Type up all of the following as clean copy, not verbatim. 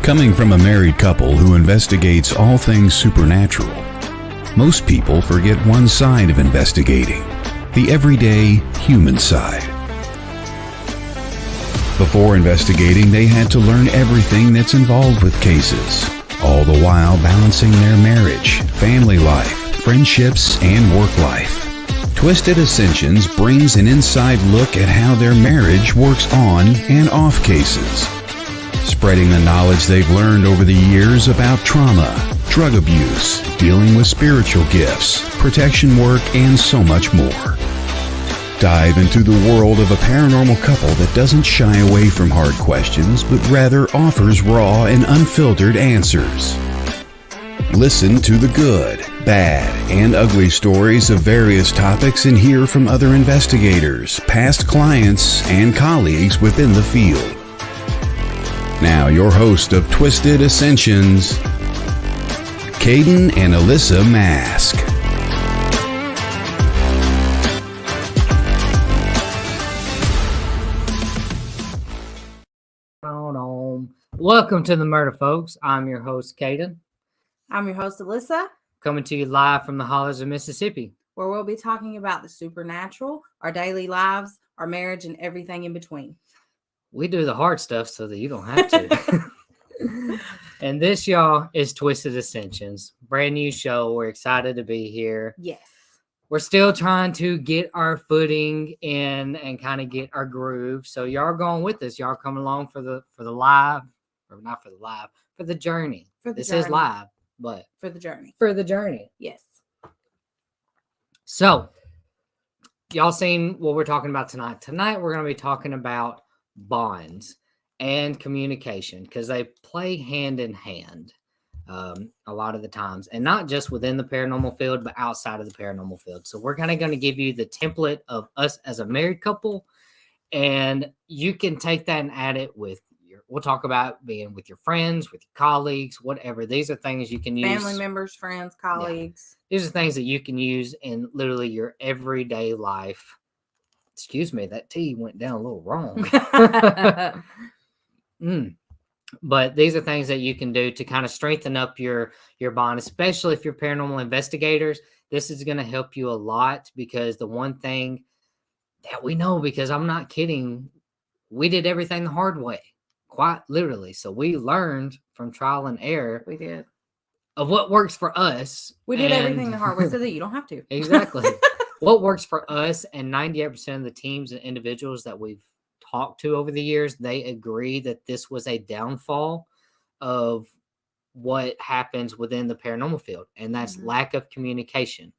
Coming from a married couple who investigates all things supernatural, most people forget one side of investigating, the everyday human side. Before investigating, they had to learn everything that's involved with cases, all the while balancing their marriage, family life, friendships, and work life. Twisted Ascensions brings an inside look at how their marriage works on and off cases, spreading the knowledge they've learned over the years about trauma, drug abuse, dealing with spiritual gifts, protection work, and so much more. Dive into the world of a paranormal couple that doesn't shy away from hard questions, but rather offers raw and unfiltered answers. Listen to the good, bad, and ugly stories of various topics and hear from other investigators, past clients, and colleagues within the field. Now, your host of Twisted Ascensions, Caden and Alyssa Mask. Welcome to the murder, folks. I'm your host, Caden. I'm your host, Alyssa. Coming to you live from the hollers of Mississippi, where we'll be talking about the supernatural, our daily lives, our marriage, and everything in between. We do the hard stuff so that you don't have to. And this, y'all, is Twisted Ascensions. Brand new show. We're excited to be here. Yes. We're still trying to get our footing in and kind of get our groove. So y'all are going with us. Y'all coming along for the live, or not for the live, for the journey. This is live, but for the journey. For the journey. Yes. So y'all seen what we're talking about tonight. Tonight we're going to be talking about bonds and communication, because they play hand in hand a lot of the times, and not just within the paranormal field, but outside of the paranormal field. So we're kind of going to give you the template of us as a married couple, and you can take that and add it with we'll talk about being with your friends, with your colleagues, whatever. These are things you can use. Family members, friends, colleagues. Yeah. These are things that you can use in literally your everyday life. Excuse me, that tea went down a little wrong. But these are things that you can do to kind of strengthen up your bond, especially if you're paranormal investigators. This is going to help you a lot, because the one thing that we know, because I'm not kidding, we did everything the hard way, quite literally. So we learned from trial and error. We did. Of what works for us. We did everything the hard way so that you don't have to. Exactly. What works for us, and 98% of the teams and individuals that we've talked to over the years, they agree that this was a downfall of what happens within the paranormal field, and that's lack of communication.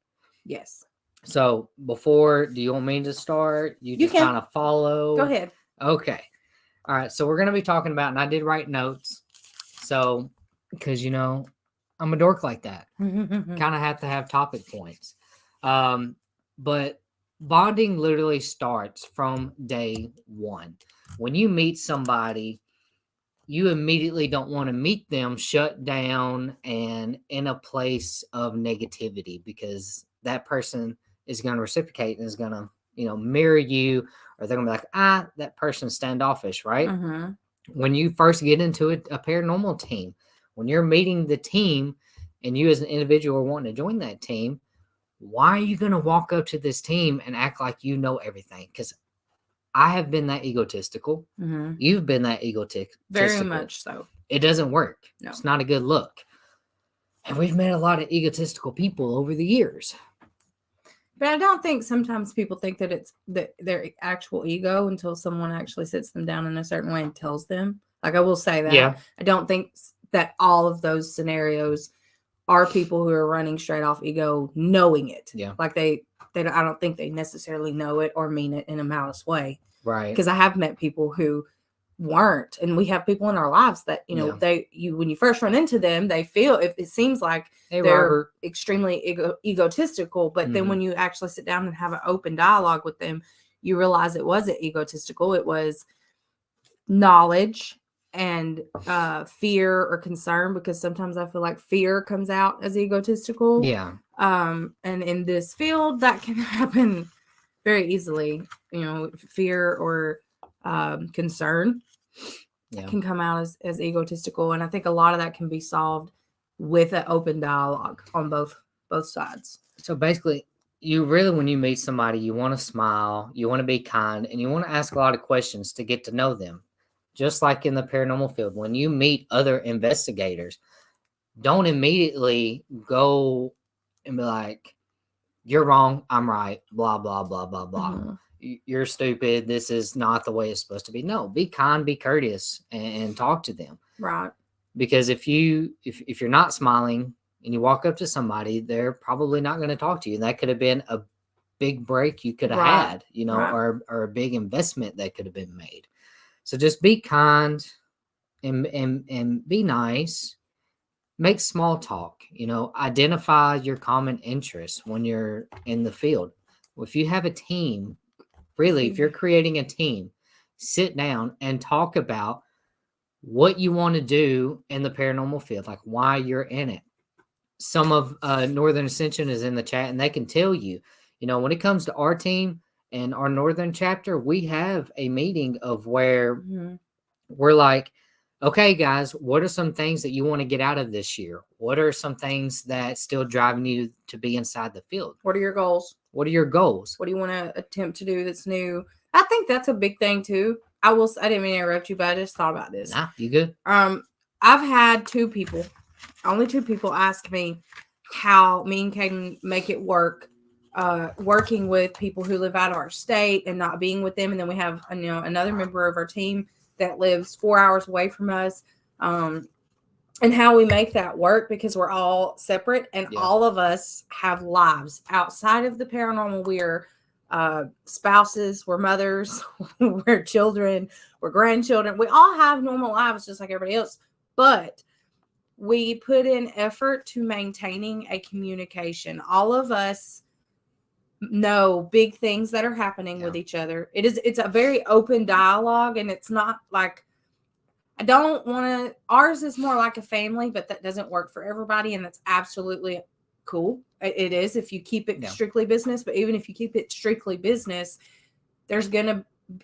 Yes. So do you want me to start? You just kind of follow. Go ahead. Okay. All right. So we're going to be talking about, and I did write notes. So, because, I'm a dork like that. Kind of have to have topic points. But bonding literally starts from day one. When you meet somebody, you immediately don't want to meet them shut down and in a place of negativity, because that person is going to reciprocate and is going to, mirror you, or they're going to be like, that person's standoffish, right? Mm-hmm. When you first get into a paranormal team, when you're meeting the team and you as an individual are wanting to join that team, why are you going to walk up to this team and act like you know everything? Because I have been that egotistical. Mm-hmm. You've been that egotistical. Very much so. It doesn't work. No. It's not a good look. And we've met a lot of egotistical people over the years. But I don't think sometimes people think that it's their actual ego until someone actually sits them down in a certain way and tells them. Like, I will say that. Yeah. I don't think that all of those scenarios are people who are running straight off ego, knowing it. Yeah. Like I don't think they necessarily know it or mean it in a malice way. Right. Because I have met people who weren't, and we have people in our lives that, when you first run into them, they feel, it seems like they're extremely egotistical, but then when you actually sit down and have an open dialogue with them, you realize it wasn't egotistical. It was knowledge and fear or concern, because sometimes I feel like fear comes out as egotistical. Yeah. And in this field, that can happen very easily. Fear or concern can come out as egotistical. And I think a lot of that can be solved with an open dialogue on both sides. So basically, you really, when you meet somebody, you want to smile, you want to be kind, and you want to ask a lot of questions to get to know them. Just like in the paranormal field, when you meet other investigators, don't immediately go and be like, you're wrong, I'm right, blah, blah, blah, blah, blah. Mm-hmm. You're stupid. This is not the way it's supposed to be. No, be kind, be courteous, and talk to them. Right. Because if you're not smiling and you walk up to somebody, they're probably not going to talk to you. And that could have been a big break you could have had, or a big investment that could have been made. So just be kind and be nice. Make small talk, identify your common interests when you're in the field. If you have a team, really, if you're creating a team, sit down and talk about what you want to do in the paranormal field, like why you're in it. Some of Northern Ascension is in the chat, and they can tell you, when it comes to our team and our Northern chapter, we have a meeting of where we're like, okay, guys, what are some things that you want to get out of this year? What are some things that still driving you to be inside the field? What are your goals? What are your goals? What do you want to attempt to do that's new? I think that's a big thing too. I didn't mean to interrupt you, but I just thought about this. Nah, you good? I've had only two people ask me how me and Caden make it work, working with people who live out of our state and not being with them. And then we have, another member of our team that lives 4 hours away from us, and how we make that work, because we're all separate and all of us have lives outside of the paranormal. We're spouses, we're mothers, we're children, we're grandchildren. We all have normal lives just like everybody else, but we put in effort to maintaining a communication. All of us know big things that are happening with each other. It's a very open dialogue, and it's not like, ours is more like a family, but that doesn't work for everybody, and that's absolutely cool. It is if you keep it strictly business, but even if you keep it strictly business,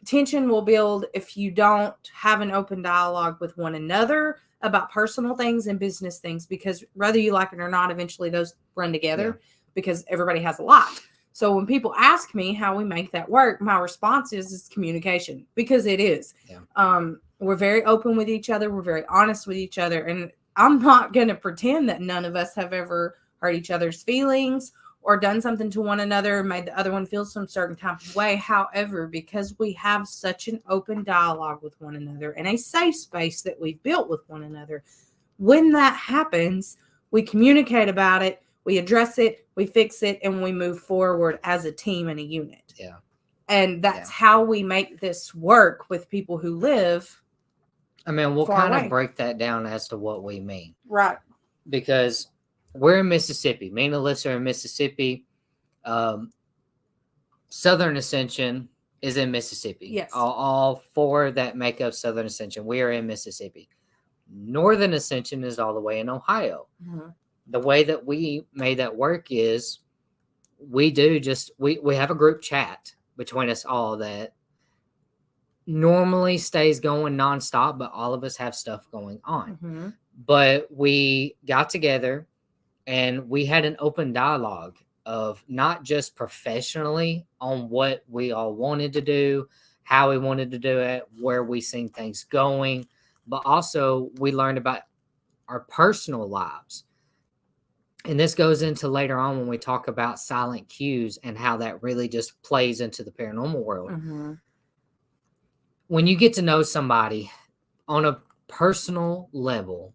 tension will build if you don't have an open dialogue with one another about personal things and business things, because whether you like it or not, eventually those run together because everybody has a lot. So when people ask me how we make that work, my response is communication, because it is. Yeah. We're very open with each other. We're very honest with each other. And I'm not going to pretend that none of us have ever hurt each other's feelings or done something to one another, made the other one feel some certain type of way. However, because we have such an open dialogue with one another and a safe space that we've built with one another, when that happens, we communicate about it, we address it, we fix it, and we move forward as a team and a unit. Yeah. And that's how we make this work with people who live. I mean, we'll kind of break that down as to what we mean. Right. Because we're in Mississippi. Me and Alyssa are in Mississippi. Southern Ascension is in Mississippi. Yes. All four that make up Southern Ascension, we are in Mississippi. Northern Ascension is all the way in Ohio. Mm-hmm. The way that we made that work is we have a group chat between us all that normally stays going nonstop, but all of us have stuff going on. Mm-hmm. But we got together and we had an open dialogue of not just professionally on what we all wanted to do, how we wanted to do it, where we seen things going, but also we learned about our personal lives. And this goes into later on when we talk about silent cues and how that really just plays into the paranormal world. Mm-hmm. When you get to know somebody on a personal level,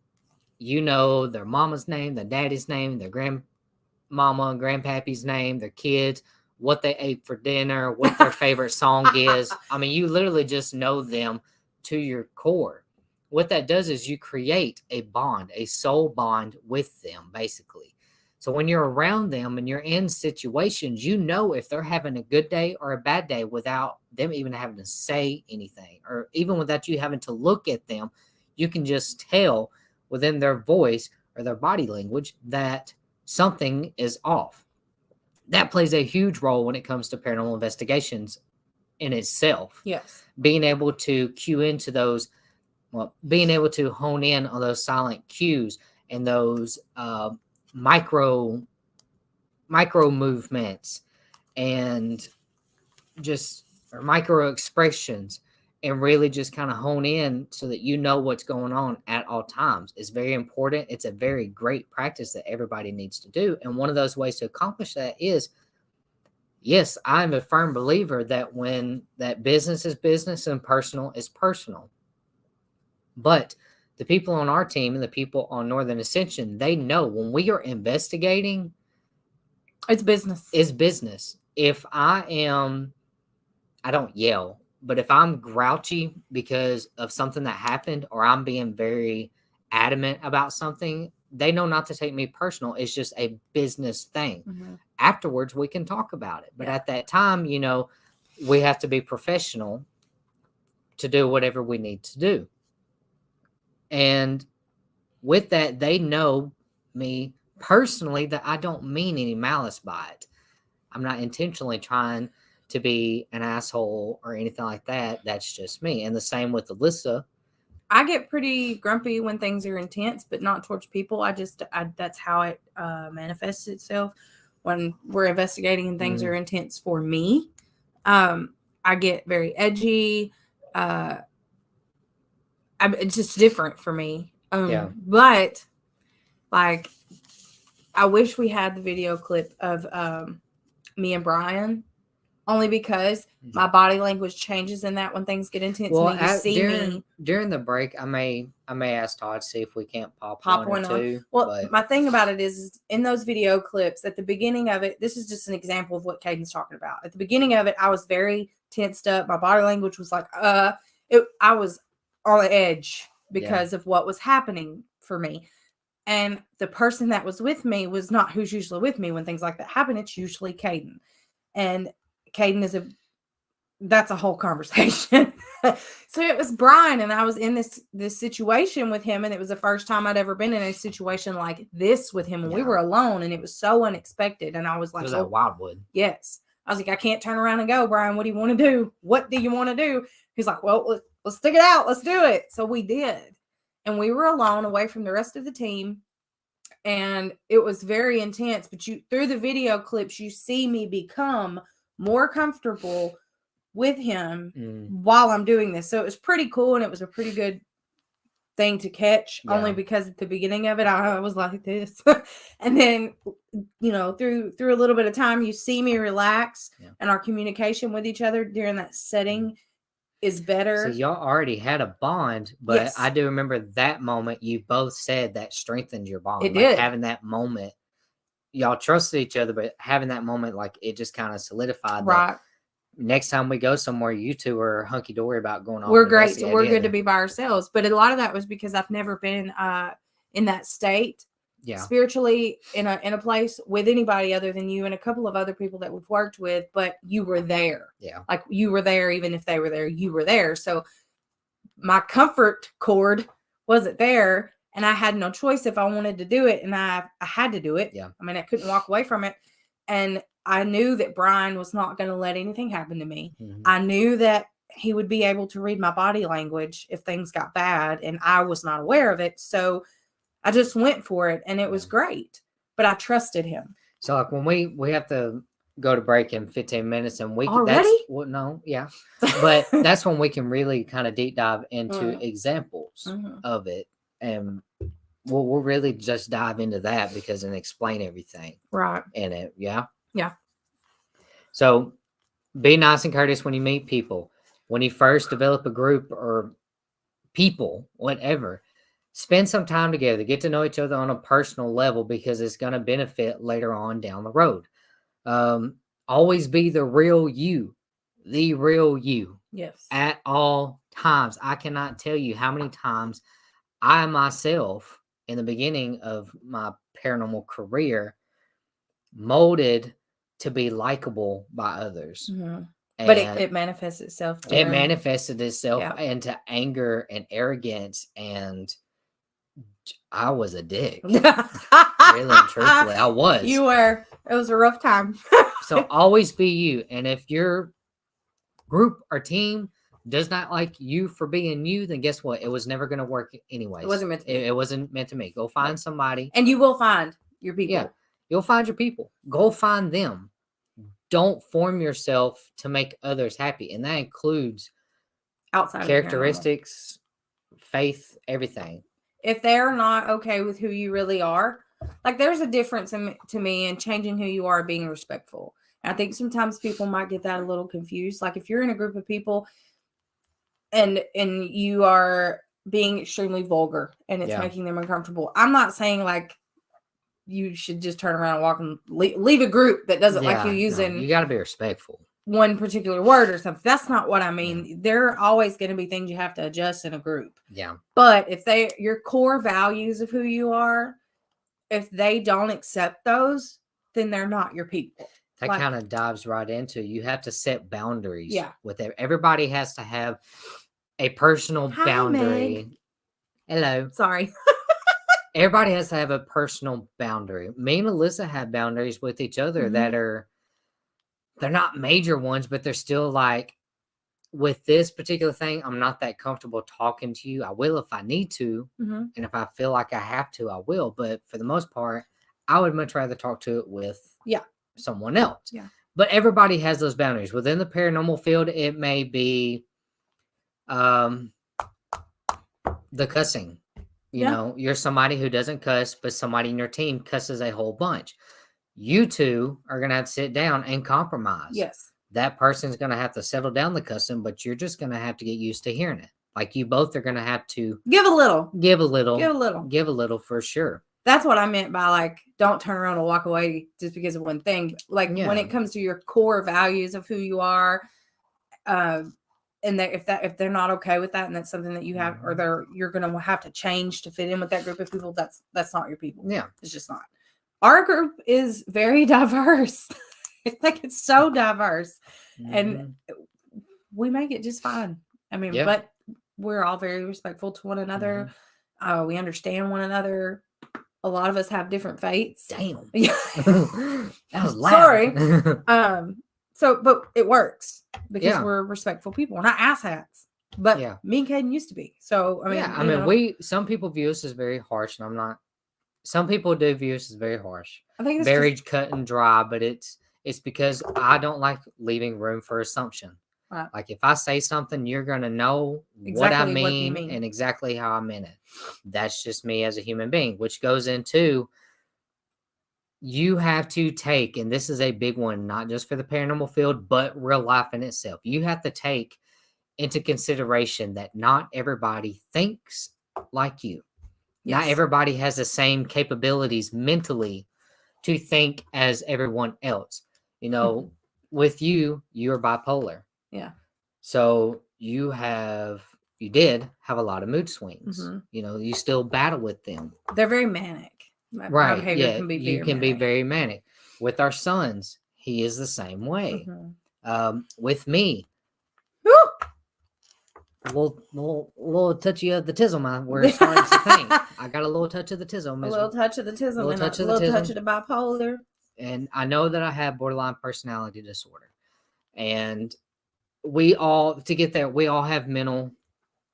you know their mama's name, their daddy's name, their grandmama and grandpappy's name, their kids, what they ate for dinner, what their favorite song is. I mean, you literally just know them to your core. What that does is you create a bond, a soul bond with them, basically. So when you're around them and you're in situations, you know if they're having a good day or a bad day without them even having to say anything, or even without you having to look at them. You can just tell within their voice or their body language that something is off. That plays a huge role when it comes to paranormal investigations in itself. Yes. Being able to cue into those, being able to hone in on those silent cues and those micro movements and just micro expressions, and really just kind of hone in so that you know what's going on at all times is very important. It's a very great practice that everybody needs to do. And one of those ways to accomplish that is, yes, I'm a firm believer that when that business is business and personal is personal. But the people on our team and the people on Northern Ascension, they know when we are investigating, it's business. It's business. If I don't yell, but if I'm grouchy because of something that happened, or I'm being very adamant about something, they know not to take me personal. It's just a business thing. Mm-hmm. Afterwards, we can talk about it. But at that time, we have to be professional to do whatever we need to do. And with that, they know me personally that I don't mean any malice by it. I'm not intentionally trying to be an asshole or anything like that. That's just me. And the same with Alyssa. I get pretty grumpy when things are intense, but not towards people. That's how it manifests itself when we're investigating and things are intense for me. I get very edgy. It's just different for me. But like, I wish we had the video clip of me and Brian. Only because my body language changes in that when things get intense. Well, during the break, I may ask Todd to see if we can't pop one or two. Well, my thing about it is in those video clips at the beginning of it. This is just an example of what Caden's talking about. At the beginning of it, I was very tensed up. My body language was like, I was on the edge because of what was happening for me. And the person that was with me was not who's usually with me when things like that happen. It's usually Caden, and Caden that's a whole conversation. So it was Brian, and I was in this situation with him, and it was the first time I'd ever been in a situation like this with him, and we were alone, and it was so unexpected. And I was like, it was at Wildwood. Yes. I was like, I can't turn around and go, Brian, what do you want to do? What do you want to do? He's like, well, let's stick it out. Let's do it. So we did. And we were alone away from the rest of the team. And it was very intense, but through the video clips, you see me become more comfortable with him while I'm doing this. So it was pretty cool, and it was a pretty good thing to catch, only because at the beginning of it, I was like this. And then, through a little bit of time, you see me relax, and our communication with each other during that setting is better. So y'all already had a bond, but I do remember that moment you both said that strengthened your bond. It did. Having that moment. Y'all trusted each other, but having that moment, like, it just kind of solidified that next time we go somewhere, you two are hunky-dory about going on. We're great. So we're good to be by ourselves. But a lot of that was because I've never been in that state spiritually in a place with anybody other than you and a couple of other people that we've worked with, but you were there. Yeah. Like, you were there, even if they were there, you were there. So my comfort cord wasn't there. And I had no choice if I wanted to do it. And I had to do it. Yeah. I mean, I couldn't walk away from it. And I knew that Brian was not going to let anything happen to me. Mm-hmm. I knew that he would be able to read my body language if things got bad. And I was not aware of it. So I just went for it. And it was great. But I trusted him. So like when we have to go to break in 15 minutes and we already? But that's when we can really kind of deep dive into examples of it. And we'll really just dive into that and explain everything in it. Yeah. So be nice and courteous when you meet people. When you first develop a group or people, whatever, spend some time together, get to know each other on a personal level, because it's going to benefit later on down the road. Always be the real you. Yes. At all times. I cannot tell you how many times I myself, in the beginning of my paranormal career, molded to be likable by others. Mm-hmm. But it manifests itself. It manifested itself into anger and arrogance, and I was a dick. Really and truthfully, I was. You were. It was a rough time. So always be you. And if your group or team does not like you for being you, then guess what? It was never going to work anyways. It wasn't meant to be. It wasn't meant to me. Go find somebody. And you will find your people. Yeah. You'll find your people. Go find them. Don't form yourself to make others happy. And that includes outside characteristics, faith, everything. If they're not okay with who you really are, like there's a difference to me in changing who you are, being respectful. And I think sometimes people might get that a little confused. Like if you're in a group of people and you are being extremely vulgar and it's making them uncomfortable. I'm not saying like you should just turn around and walk and leave a group that doesn't like you using. You got to be respectful. One particular word or something. That's not what I mean. Yeah. There are always going to be things you have to adjust in a group. Yeah. But if your core values of who you are, if they don't accept those, then they're not your people. That kind of dives right into, you have to set boundaries. Yeah. With everybody has to have a personal boundary. Meg. Hello. Sorry. Everybody has to have a personal boundary. Me and Alyssa have boundaries with each other that they're not major ones, but they're still like, with this particular thing, I'm not that comfortable talking to you. I will if I need to. And if I feel like I have to, I will. But for the most part, I would much rather talk to it with someone else. Yeah. But everybody has those boundaries. Within the paranormal field, it may be the cussing. You know, you're somebody who doesn't cuss, but somebody in your team cusses a whole bunch. You two are going to have to sit down and compromise. Yes. That person's going to have to settle down the cussing, but you're just going to have to get used to hearing it. Like you both are going to have to give a little for sure. That's what I meant by like, don't turn around and walk away just because of one thing. Like when it comes to your core values of who you are, and that if they're not okay with that, and that's something that you have, or you're going to have to change to fit in with that group of people, that's not your people. Yeah, it's just not. Our group is very diverse. It's like it's so diverse, and we make it just fine. I mean, but we're all very respectful to one another. We understand one another. A lot of us have different fates. Damn. That was loud. Sorry. So, but it works because we're respectful people. We're not asshats. But me and Caden used to be. So, I mean, some people view us as very harsh, and I'm not. Some people do view us as very harsh. I think it's very cut and dry, but it's because I don't like leaving room for assumption. Right. Like if I say something, you're going to know what I mean and exactly how I meant it. That's just me as a human being, which goes into you have to take, and this is a big one, not just for the paranormal field, but real life in itself. You have to take into consideration that not everybody thinks like you. Yes. Not everybody has the same capabilities mentally to think as everyone else. You know, with you are bipolar. Yeah. So you did have a lot of mood swings. You know, you still battle with them. They're very manic. My behavior can be very manic. With our sons, he is the same way. With me, a little touchy of the tism. We're starting to think. I got a little touch of the tism. A little touch of the tism. A little touch of the bipolar. And I know that I have borderline personality disorder. And we all have mental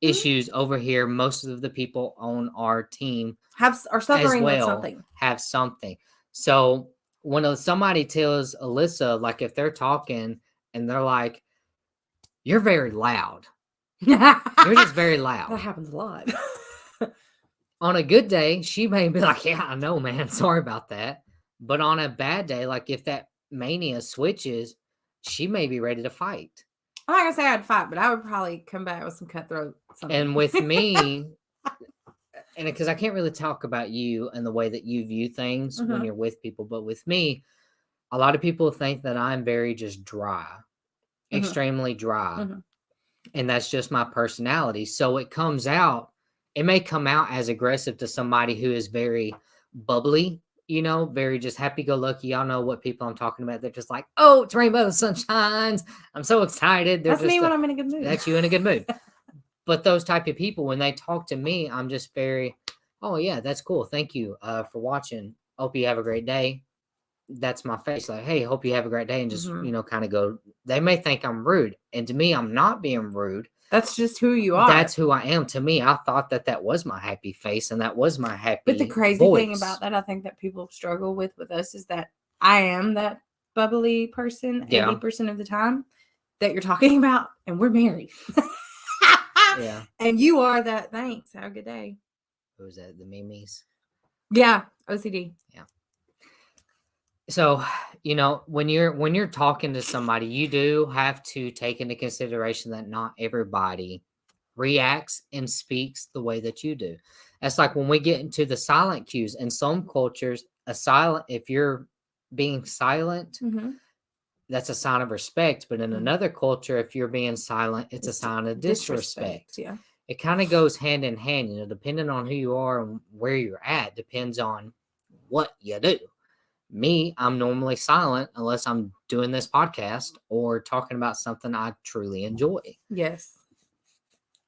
issues over here. Most of the people on our team are suffering with something. Have something. So when somebody tells Alyssa, like if they're talking and they're like, "You're very loud." You're just very loud. That happens a lot. On a good day, she may be like, "Yeah, I know, man. Sorry about that." But on a bad day, like if that mania switches, she may be ready to fight. I'm not gonna say I'd fight, but I would probably come back with some cutthroat something. And with me, and because I can't really talk about you and the way that you view things when you're with people, but with me, a lot of people think that I'm very just dry, extremely dry. And that's just my personality. So it may come out as aggressive to somebody who is very bubbly, you know, very just happy-go-lucky. Y'all know what people I'm talking about. They're just like, "Oh, it's rainbow sunshines. I'm so excited." That's me when I'm in a good mood. That's you in a good mood. But those type of people, when they talk to me, I'm just very, "Oh, yeah, that's cool. Thank you for watching. hope you have a great day. That's my face. Like, hey, hope you have a great day. And just, kind of go, they may think I'm rude. And to me, I'm not being rude. That's just who you are. That's who I am. To me, I thought that was my happy face and that was my happy But the crazy thing about that, I think that people struggle with us is that I am that bubbly person 80% of the time that you're talking about, and we're married. Yeah. And you are that. Thanks. Have a good day. What was that? The memes? Yeah. OCD. Yeah. So, when you're talking to somebody, you do have to take into consideration that not everybody reacts and speaks the way that you do. That's like when we get into the silent cues. In some cultures, if you're being silent, that's a sign of respect. But in another culture, if you're being silent, it's a sign of disrespect. Yeah. It kind of goes hand in hand, depending on who you are and where you're at, depends on what you do. Me, I'm normally silent unless I'm doing this podcast or talking about something I truly enjoy. Yes.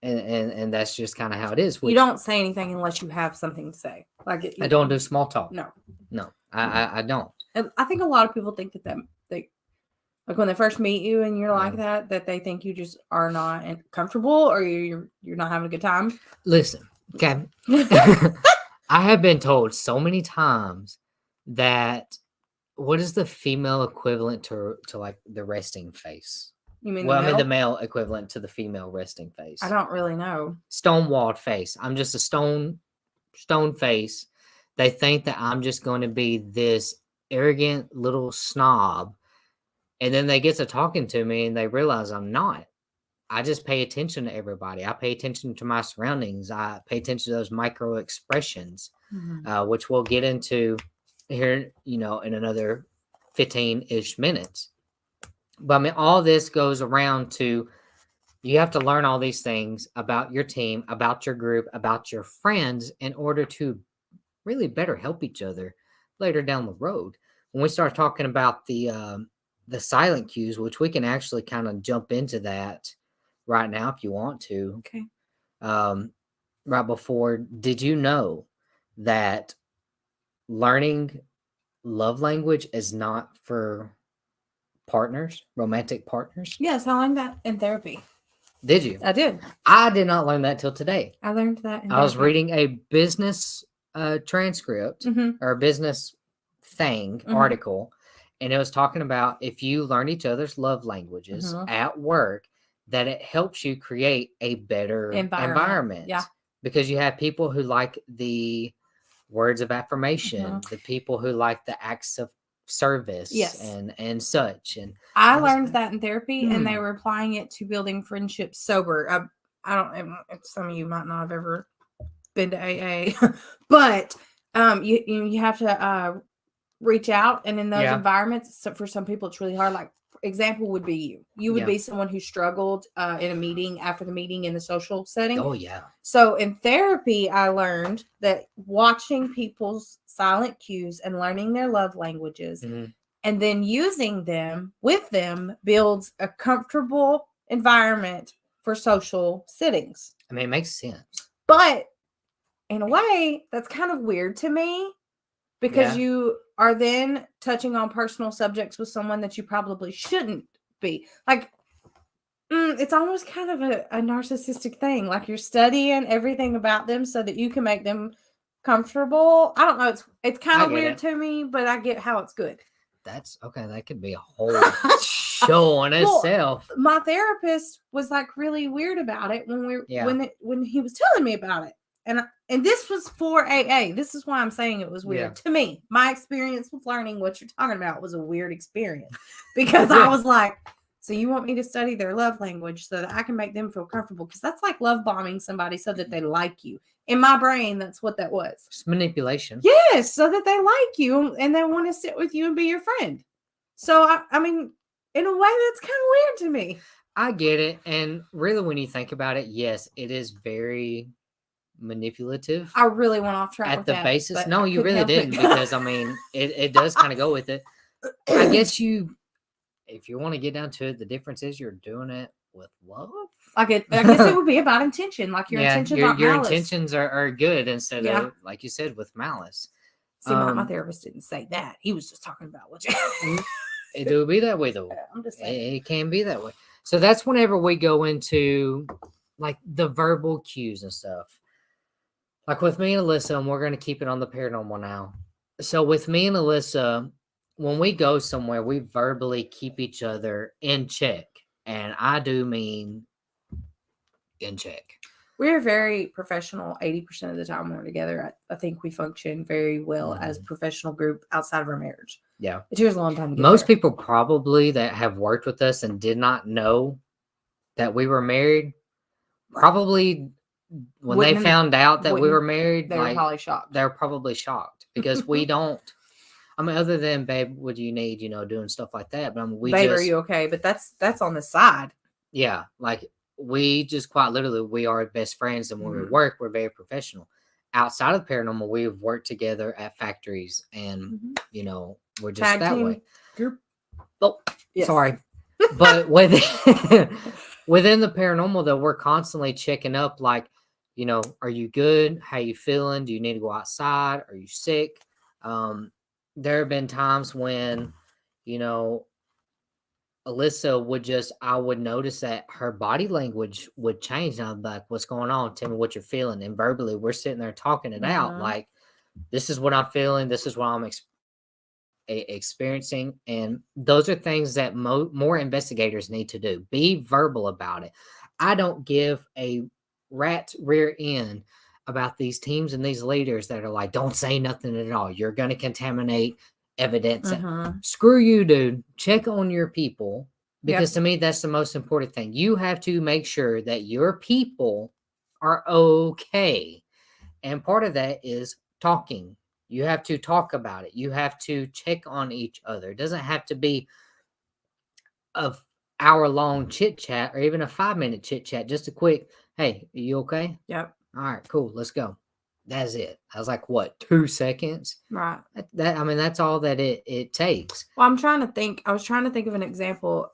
And that's just kind of how it is. You don't say anything unless you have something to say. I don't do small talk. No, I don't. And I think a lot of people think that they, like when they first meet you and you're like that they think you just are not comfortable or you're not having a good time. Listen, okay. I have been told so many times that what is the female equivalent to like the resting face? You mean the male equivalent to the female resting face? I don't really know. Stonewalled face. I'm just a stone face. They think that I'm just going to be this arrogant little snob. And then they get to talking to me and they realize I'm not. I just pay attention to everybody. I pay attention to my surroundings. I pay attention to those micro expressions, which we'll get into here, in another 15-ish minutes. But I mean, all this goes around to, you have to learn all these things about your team, about your group, about your friends in order to really better help each other later down the road. When we start talking about the silent cues, which we can actually kind of jump into that right now if you want to. Okay. Right before, did you know that learning love language is not for partners, romantic partners? Yes, I learned that in therapy. Did you? I did. I did not learn that till today. I learned that in I was reading a business transcript or a business article, and it was talking about if you learn each other's love languages at work, that it helps you create a better environment. Yeah. Because you have people who like the words of affirmation, the people who like the acts of service and such. And I learned that in therapy, and they were applying it to building friendships sober. I don't, some of you might not have ever been to AA, but you have to reach out, and in those environments, so for some people it's really hard. Like, example would be you would be someone who struggled in a meeting, after the meeting, in the social setting. Oh yeah. So in therapy, I learned that watching people's silent cues and learning their love languages and then using them with them builds a comfortable environment for social settings. I mean, it makes sense. But in a way, that's kind of weird to me, because you are then touching on personal subjects with someone that you probably shouldn't be. Like, it's almost kind of a narcissistic thing. Like, you're studying everything about them so that you can make them comfortable. I don't know. It's kind of weird to me, but I get how it's good. That's okay. That could be a whole show on itself. My therapist was like really weird about it when he was telling me about it. And this was for AA. This is why I'm saying it was weird to me. My experience with learning what you're talking about was a weird experience, because I was like, so you want me to study their love language so that I can make them feel comfortable? Because that's like love bombing somebody so that they like you. In my brain, that's what that was. It's manipulation. Yes, so that they like you and they want to sit with you and be your friend. So, I mean, in a way, that's kind of weird to me. I get it. And really, when you think about it, yes, it is very manipulative. I really went off track at with the that, basis. No, you really didn't, because I mean, it does kind of go with it. I guess if you want to get down to it, the difference is you're doing it with love. I guess it would be about intention. Like, your intentions aren't your malice. intentions are good, instead of, like you said, with malice. See, my therapist didn't say that. He was just talking about what you. It will be that way though. I'm just saying. It can be that way. So that's whenever we go into like the verbal cues and stuff. Like with me and Alyssa, and we're going to keep it on the paranormal now. So with me and Alyssa, when we go somewhere, we verbally keep each other in check. And I do mean in check. We're very professional 80% of the time when we're together. I think we function very well as a professional group outside of our marriage. Yeah. It took us a long time to get Most there. people probably that have worked with us and did not know that we were married, probably when they found out that we were married, they were probably shocked. They're probably shocked because we don't. I mean, other than, babe, what do you need? Doing stuff like that. But I mean, babe, are you okay? But that's on the side. Yeah, like we just quite literally, we are best friends, and when we work, we're very professional. Outside of paranormal, we've worked together at factories, and we're just tag that team way. Group. Oh, yes. Sorry, but within the paranormal, though, we're constantly checking up, like, are you good? How you feeling? Do you need to go outside? Are you sick? There have been times when, Alyssa I would notice that her body language would change. And I'd be like, what's going on? Tell me what you're feeling. And verbally, we're sitting there talking it out. Like, this is what I'm feeling. This is what I'm experiencing. And those are things that more investigators need to do. Be verbal about it. I don't give a rat's rear end about these teams and these leaders that are like, don't say nothing at all. You're going to contaminate evidence. Screw you, dude. Check on your people, because to me, that's the most important thing. You have to make sure that your people are okay. And part of that is talking. You have to talk about it. You have to check on each other. It doesn't have to be an hour-long chit-chat or even a 5-minute chit-chat. Just a quick, hey, are you okay? Yep. All right, cool. Let's go. That's it. I was like, what, 2 seconds? Right. That's all that it takes. Well, I'm trying to think. I was trying to think of an example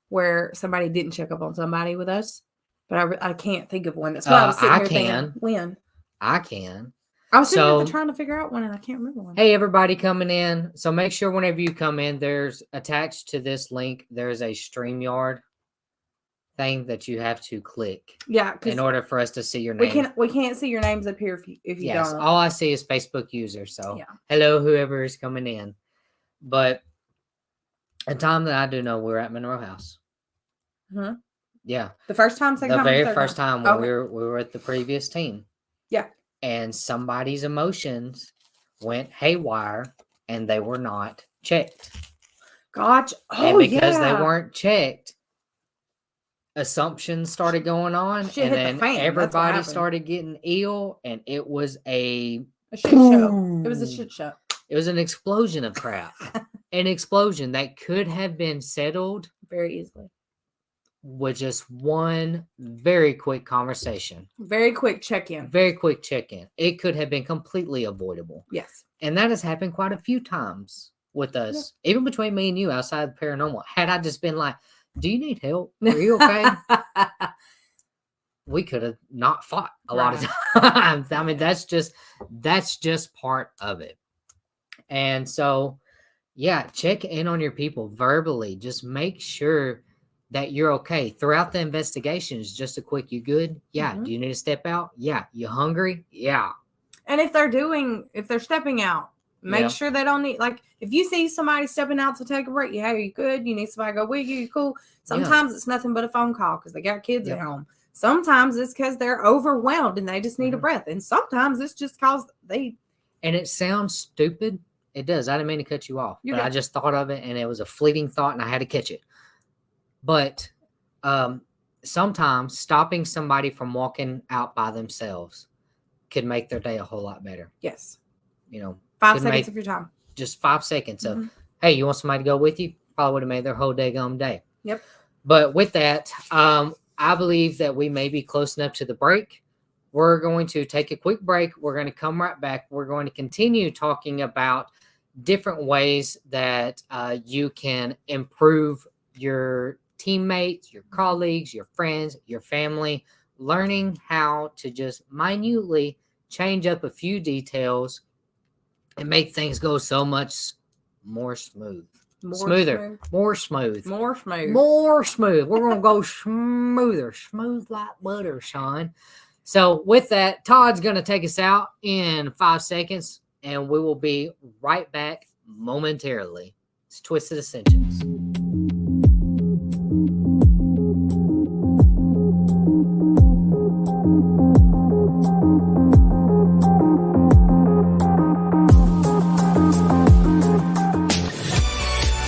where somebody didn't check up on somebody with us, but I can't think of one. That's why I was sitting here thinking, when? I can. I was sitting here trying to figure out one, and I can't remember one. Hey, everybody coming in. So make sure whenever you come in, there's attached to this link, there's a StreamYard thing that you have to click. Yeah, in order for us to see your name. We can't see your names up here if you don't. All I see is Facebook user. So hello, whoever is coming in. But a time that I do know, we were at Monroe House. Yeah. The first time, second time? The very first time when we were at the previous team. Yeah. And somebody's emotions went haywire and they were not checked. Gotcha. And because they weren't checked, assumptions started going on, and then everybody started getting ill, and it was a shit show. It was a shit show. It was an explosion of crap. An explosion that could have been settled very easily with just one very quick conversation. Very quick check-in. It could have been completely avoidable. Yes. And that has happened quite a few times with us, even between me and you outside of paranormal. Had I just been like, do you need help? Are you okay? We could have not fought a lot of times. I mean, that's just part of it. And so, check in on your people verbally. Just make sure that you're okay throughout the investigations. Just a quick, you good? Yeah. Do you need to step out? Yeah. You hungry? Yeah. And if they're stepping out, make sure they don't need, like, if you see somebody stepping out to take a break, are you good? You need somebody to go with you? You cool? Sometimes it's nothing but a phone call because they got kids at home. Sometimes it's because they're overwhelmed and they just need a breath. And sometimes it's just because they. And it sounds stupid. It does. I didn't mean to cut you off, but I just thought of it and it was a fleeting thought and I had to catch it. But sometimes stopping somebody from walking out by themselves could make their day a whole lot better. Yes. 5 seconds of your time. Just 5 seconds of, hey, you want somebody to go with you? Probably would have made their whole daggone day. Yep. But with that, I believe that we may be close enough to the break. We're going to take a quick break. We're going to come right back. We're going to continue talking about different ways that you can improve your teammates, your colleagues, your friends, your family, learning how to just minutely change up a few details and make things go so much more smooth. More Smoother. More smooth. More smooth. More smooth. We're going to go smoother. Smooth like butter, Sean. So with that, Todd's going to take us out in 5 seconds, and we will be right back momentarily. It's Twisted Ascensions.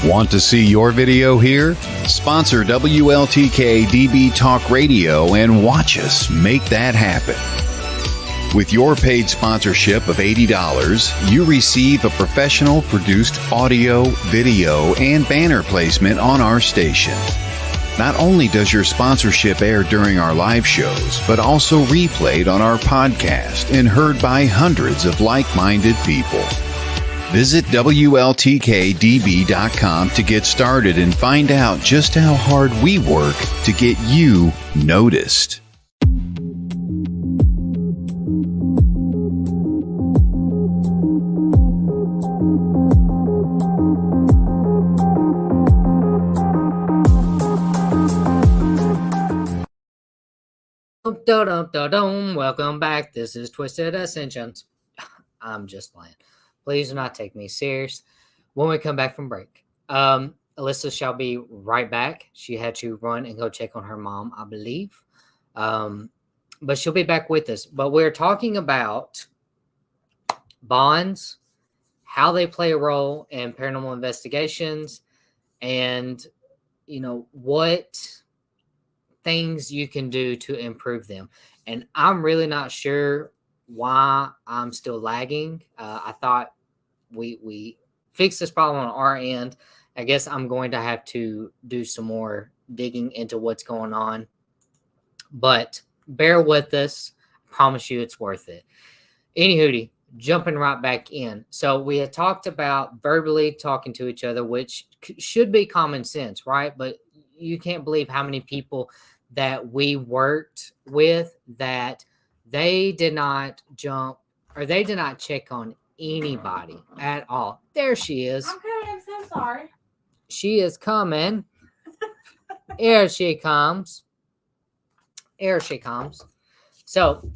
Want to see your video here? Sponsor WLTK-DB Talk Radio and watch us make that happen. With your paid sponsorship of $80, you receive a professional produced audio, video, and banner placement on our station. Not only does your sponsorship air during our live shows, but also replayed on our podcast and heard by hundreds of like-minded people. Visit WLTK-DB.com to get started and find out just how hard we work to get you noticed. Welcome back. This is Twisted Ascensions. I'm just playing. Please do not take me serious. When we come back from break, Alyssa shall be right back. She had to run and go check on her mom, I believe. But she'll be back with us. But we're talking about bonds, how they play a role in paranormal investigations, and, what things you can do to improve them. And I'm really not sure why I'm still lagging. I thought we fixed this problem on our end. I guess I'm going to have to do some more digging into what's going on, but bear with us. I promise you it's worth it. Anywho, jumping right back in. So we had talked about verbally talking to each other, which should be common sense, right? But you can't believe how many people that we worked with that they did not jump or they did not check on anybody at all. There she is. I'm coming. I'm so sorry. She is coming. Here she comes. Here she comes. So,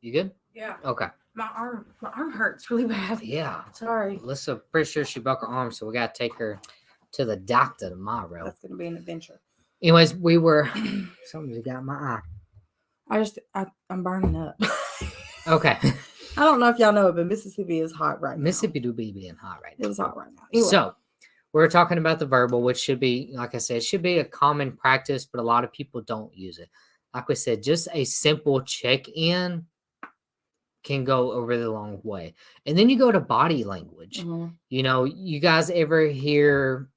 you good? Yeah. Okay. My arm hurts really bad. Yeah. Sorry. Alyssa, pretty sure she broke her arm, so we got to take her to the doctor tomorrow. That's going to be an adventure. Anyways, we were... Something got my eye. I'm burning up. Okay. I don't know if y'all know it, but Mississippi is hot right now. Mississippi do be being hot right now. It was hot right now. Anyway. So, we're talking about the verbal, which should be, like I said, should be a common practice, but a lot of people don't use it. Like we said, just a simple check-in can go a really long way. And then you go to body language. Mm-hmm. You guys ever hear,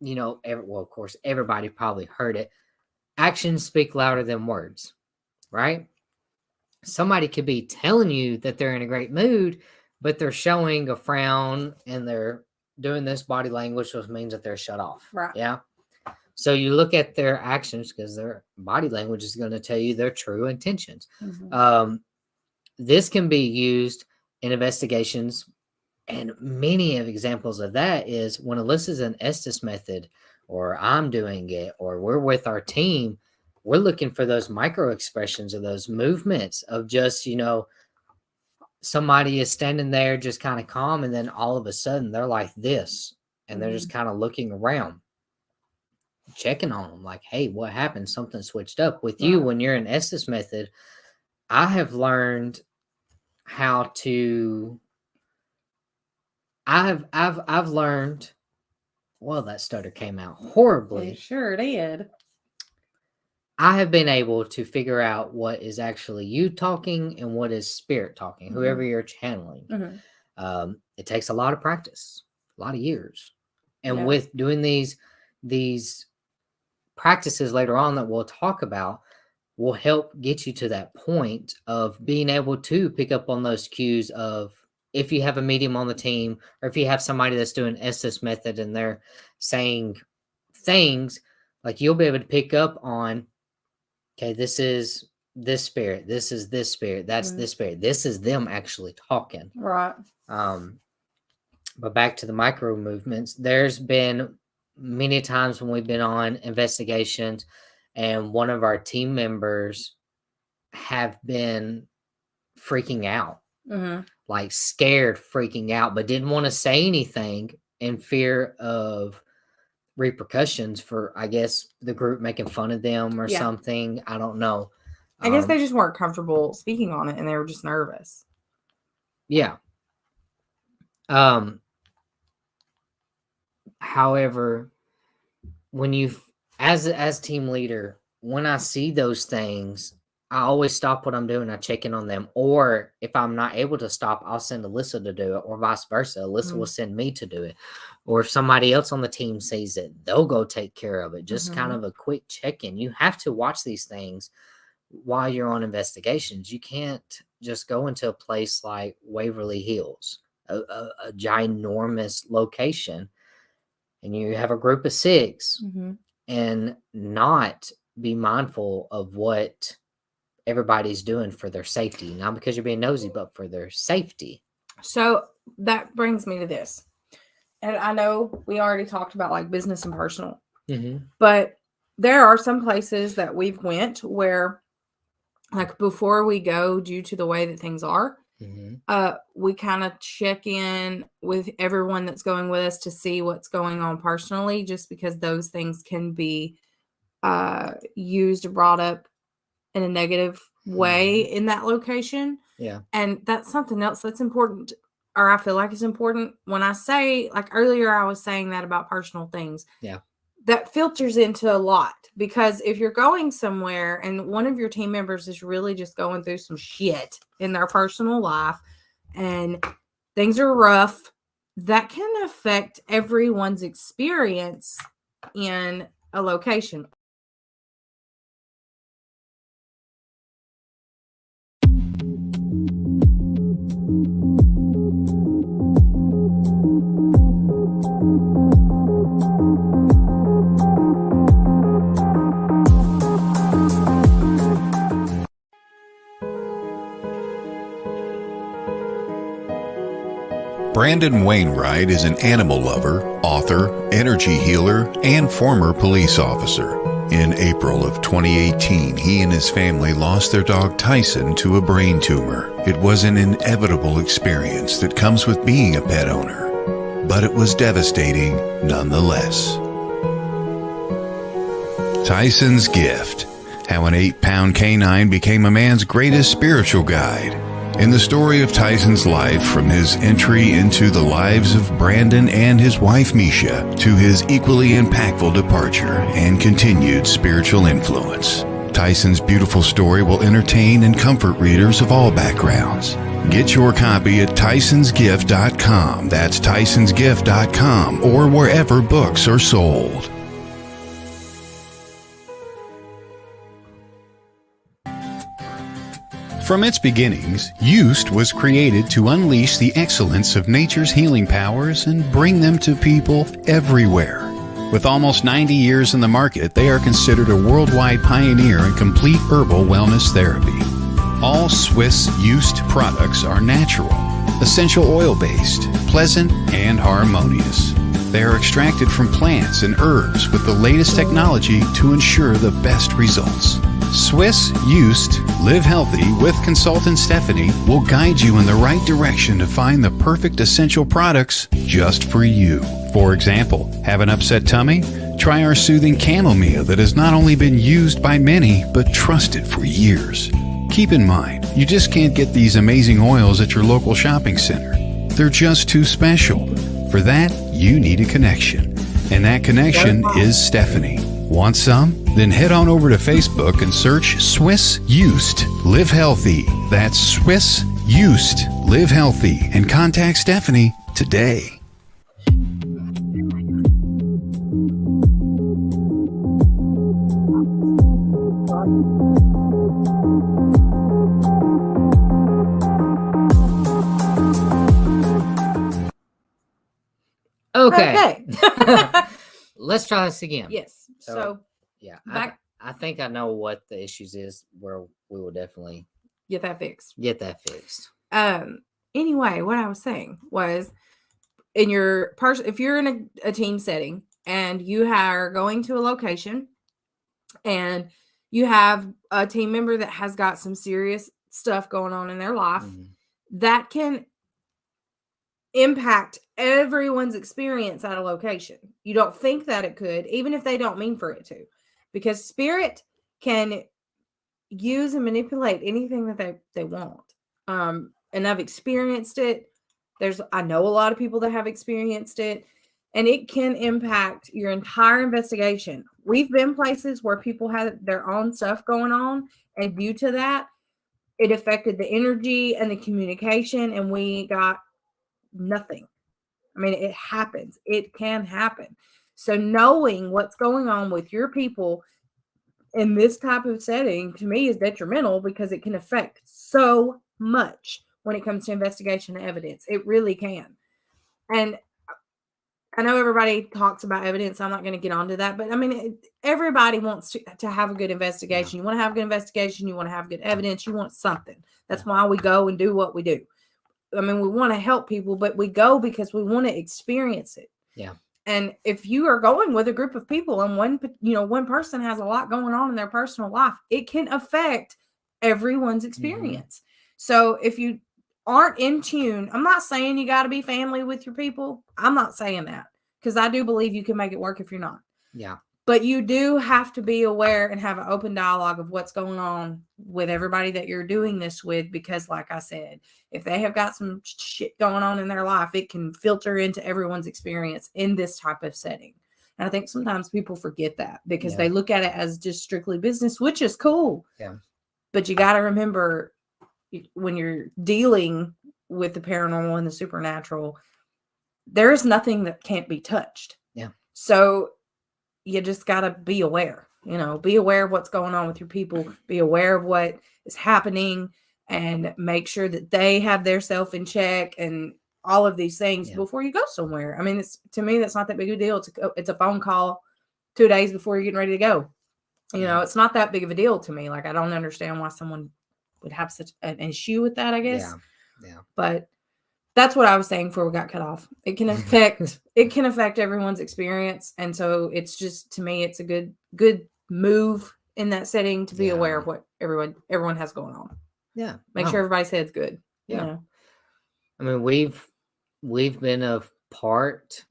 of course, everybody probably heard it. Actions speak louder than words, right? Somebody could be telling you that they're in a great mood, but they're showing a frown and they're doing this body language, which means that they're shut off. Right. Yeah. So you look at their actions because their body language is going to tell you their true intentions. Mm-hmm. This can be used in investigations, and many of examples of that is when Alyssa's an Estes method, or I'm doing it, or we're with our team, we're looking for those micro expressions of those movements of just, somebody is standing there just kind of calm, and then all of a sudden they're like this, and they're just kind of looking around, checking on them like, hey, what happened? Something switched up with you. When you're in Estes method, I have learned how to, I've learned, well, that stutter came out horribly. It sure did. I have been able to figure out what is actually you talking and what is spirit talking, mm-hmm. whoever you're channeling. Mm-hmm. It takes a lot of practice, a lot of years. And with doing these practices later on that we'll talk about will help get you to that point of being able to pick up on those cues of if you have a medium on the team or if you have somebody that's doing Estes method and they're saying things, like you'll be able to pick up on, okay, this is this spirit. This is this spirit. That's this spirit. This is them actually talking. Right. But back to the micro movements, there's been many times when we've been on investigations and one of our team members have been freaking out, like scared, freaking out, but didn't want to say anything in fear of repercussions for, I guess, the group making fun of them or something. I don't know. I guess they just weren't comfortable speaking on it and they were just nervous. Yeah. However, when you, as team leader, when I see those things, I always stop what I'm doing. I check in on them. Or if I'm not able to stop, I'll send Alyssa to do it, or vice versa. Alyssa will send me to do it. Or if somebody else on the team sees it, they'll go take care of it. Just kind of a quick check-in. You have to watch these things while you're on investigations. You can't just go into a place like Waverly Hills, a ginormous location, and you have a group of 6 and not be mindful of what everybody's doing for their safety. Not because you're being nosy, but for their safety. So that brings me to this. And I know we already talked about like business and personal, but there are some places that we've went where, like, before we go, due to the way that things are, we kind of check in with everyone that's going with us to see what's going on personally, just because those things can be used or brought up in a negative way in that location. Yeah. And that's something else that's important, or I feel like it's important. When I say, like earlier, I was saying that about personal things. Yeah. That filters into a lot, because if you're going somewhere and one of your team members is really just going through some shit in their personal life and things are rough, that can affect everyone's experience in a location. Brandon Wainwright is an animal lover, author, energy healer, and former police officer. In April of 2018, he and his family lost their dog Tyson to a brain tumor. It was an inevitable experience that comes with being a pet owner, but it was devastating nonetheless. Tyson's Gift: How an 8-pound canine became a man's greatest spiritual guide. In the story of Tyson's life, from his entry into the lives of Brandon and his wife Misha, to his equally impactful departure and continued spiritual influence, Tyson's beautiful story will entertain and comfort readers of all backgrounds. Get your copy at tysonsgift.com. That's tysonsgift.com, or wherever books are sold. From its beginnings, Used was created to unleash the excellence of nature's healing powers and bring them to people everywhere. With almost 90 years in the market, they are considered a worldwide pioneer in complete herbal wellness therapy. All Swiss Used products are natural, essential oil-based, pleasant, and harmonious. They are extracted from plants and herbs with the latest technology to ensure the best results. Swiss Used Live Healthy with consultant Stephanie will guide you in the right direction to find the perfect essential products just for you. For example, have an upset tummy? Try our soothing chamomile that has not only been used by many, but trusted for years. Keep in mind, you just can't get these amazing oils at your local shopping center. They're just too special. For that, you need a connection. And that connection is Stephanie. Want some? Then head on over to Facebook and search Swiss Used Live Healthy. That's Swiss Used Live Healthy, and contact Stephanie today. Okay. Let's try this again. Yes. So yeah, back I think I know what the issues is where we will definitely get that fixed. Anyway, what I was saying was in your if you're in a team setting and you are going to a location and you have a team member that has got some serious stuff going on in their life, that can impact everyone's experience at a location. You don't think that it could, even if they don't mean for it to, because spirit can use and manipulate anything that they want. And I've experienced it. I know a lot of people that have experienced it, and it can impact your entire investigation. We've been places where people had their own stuff going on, and due to that, it affected the energy and the communication, and we got nothing. I mean, it happens. It can happen. So knowing what's going on with your people in this type of setting, to me, is detrimental because it can affect so much when it comes to investigation and evidence. It really can. And I know everybody talks about evidence. I'm not going to get onto that, but I mean, everybody wants to have a good investigation. You want to have a good investigation. You want to have good evidence. You want something. That's why we go and do what we do. I mean, we want to help people, but we go because we want to experience it. Yeah. And if you are going with a group of people and one person has a lot going on in their personal life, it can affect everyone's experience. So if you aren't in tune, I'm not saying you got to be family with your people. I'm not saying that, because I do believe you can make it work if you're not. Yeah. But you do have to be aware and have an open dialogue of what's going on with everybody that you're doing this with, because like I said, if they have got some shit going on in their life, it can filter into everyone's experience in this type of setting. And I think sometimes people forget that because they look at it as just strictly business, which is cool. Yeah. But you got to remember, when you're dealing with the paranormal and the supernatural, there is nothing that can't be touched. Yeah. So you just got to be aware, be aware of what's going on with your people, be aware of what is happening, and make sure that they have their self in check and all of these things before you go somewhere. I mean, to me, that's not that big of a deal. It's a phone call 2 days before you're getting ready to go. It's not that big of a deal to me. Like, I don't understand why someone would have such an issue with that, I guess. Yeah. But that's what I was saying before we got cut off. It can affect everyone's experience. And so it's just, to me, it's a good move in that setting to be aware of what everyone has going on. Yeah. Make sure everybody's head's good. Yeah. I mean, we've been a part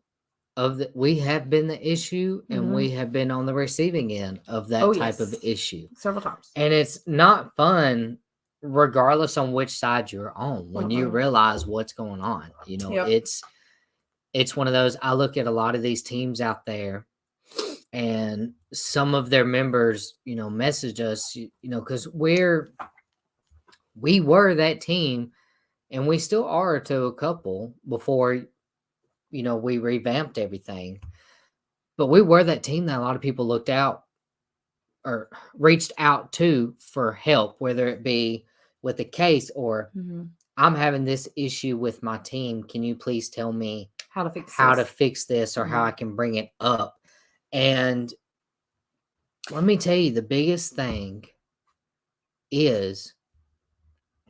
of we have been the issue, and we have been on the receiving end of that type of issue several times. And it's not fun, regardless on which side you're on, when you realize what's going on. It's one of those. I look at a lot of these teams out there, and some of their members, message us, because we were that team, and we still are to a couple before, we revamped everything. But we were that team that a lot of people looked out or reached out to for help, whether it be with the case or I'm having this issue with my team. Can you please tell me how to fix this or how I can bring it up? And let me tell you, the biggest thing is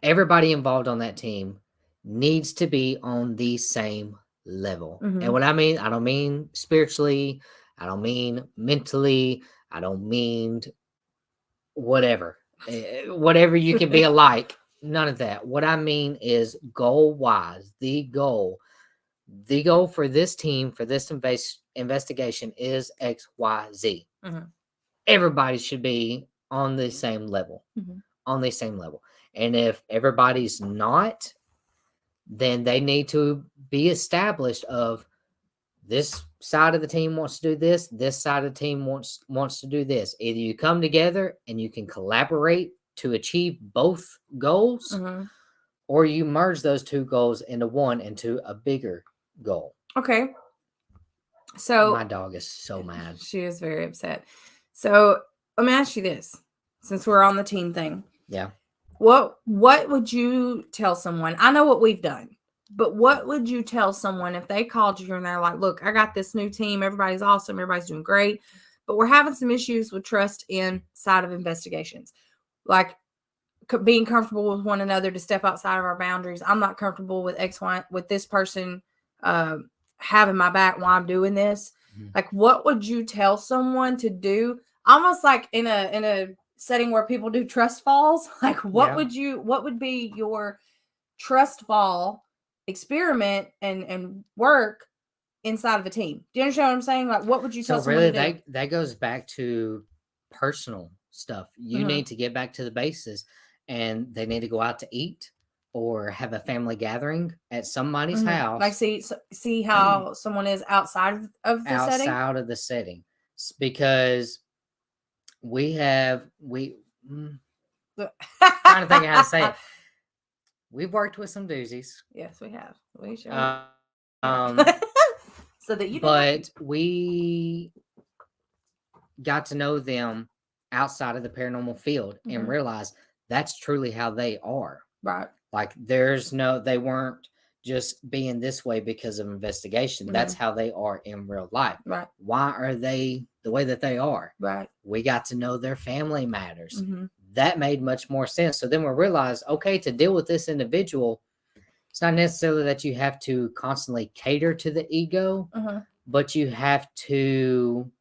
everybody involved on that team needs to be on the same level. And what I mean, I don't mean spiritually, I don't mean mentally, I don't mean whatever you can be alike. None of that. What I mean is goal wise, the goal for this team, for this investigation is XYZ. Everybody should be on the same level, And if everybody's not, then they need to be established of this side of the team wants to do this side of the team wants to do this. Either you come together and you can collaborate to achieve both goals, or you merge those two goals into one, into a bigger goal. Okay. So my dog is so mad. She is very upset. So let me ask you this, since we're on the team thing. Yeah. What would you tell someone? I know what we've done, but what would you tell someone if they called you and they're like, look, I got this new team. Everybody's awesome. Everybody's doing great. but we're having some issues with trust inside of investigations. Like being comfortable with one another to step outside of our boundaries. I'm not comfortable with with this person having my back while I'm doing this. Mm-hmm. Like, what would you tell someone to do? Almost like in a setting where people do trust falls. Like, what would be your trust fall experiment and work inside of a team? Do you understand what I'm saying? Like, what would you tell someone to do? That goes back to personal stuff. You need to get back to the basis, and they need to go out to eat or have a family gathering at somebody's house. Like, see how someone is outside of the setting? Outside of the setting. Because trying to think of how to say it. We've worked with some doozies. Yes, we have. We sure. So that you. But we got to know them outside of the paranormal field and realize that's truly how they are. Right. Like they weren't just being this way because of investigation. That's how they are in real life. Right. Why are they the way that they are? Right. We got to know their family matters. That made much more sense. So then we realized, okay, to deal with this individual, it's not necessarily that you have to constantly cater to the ego, but you have to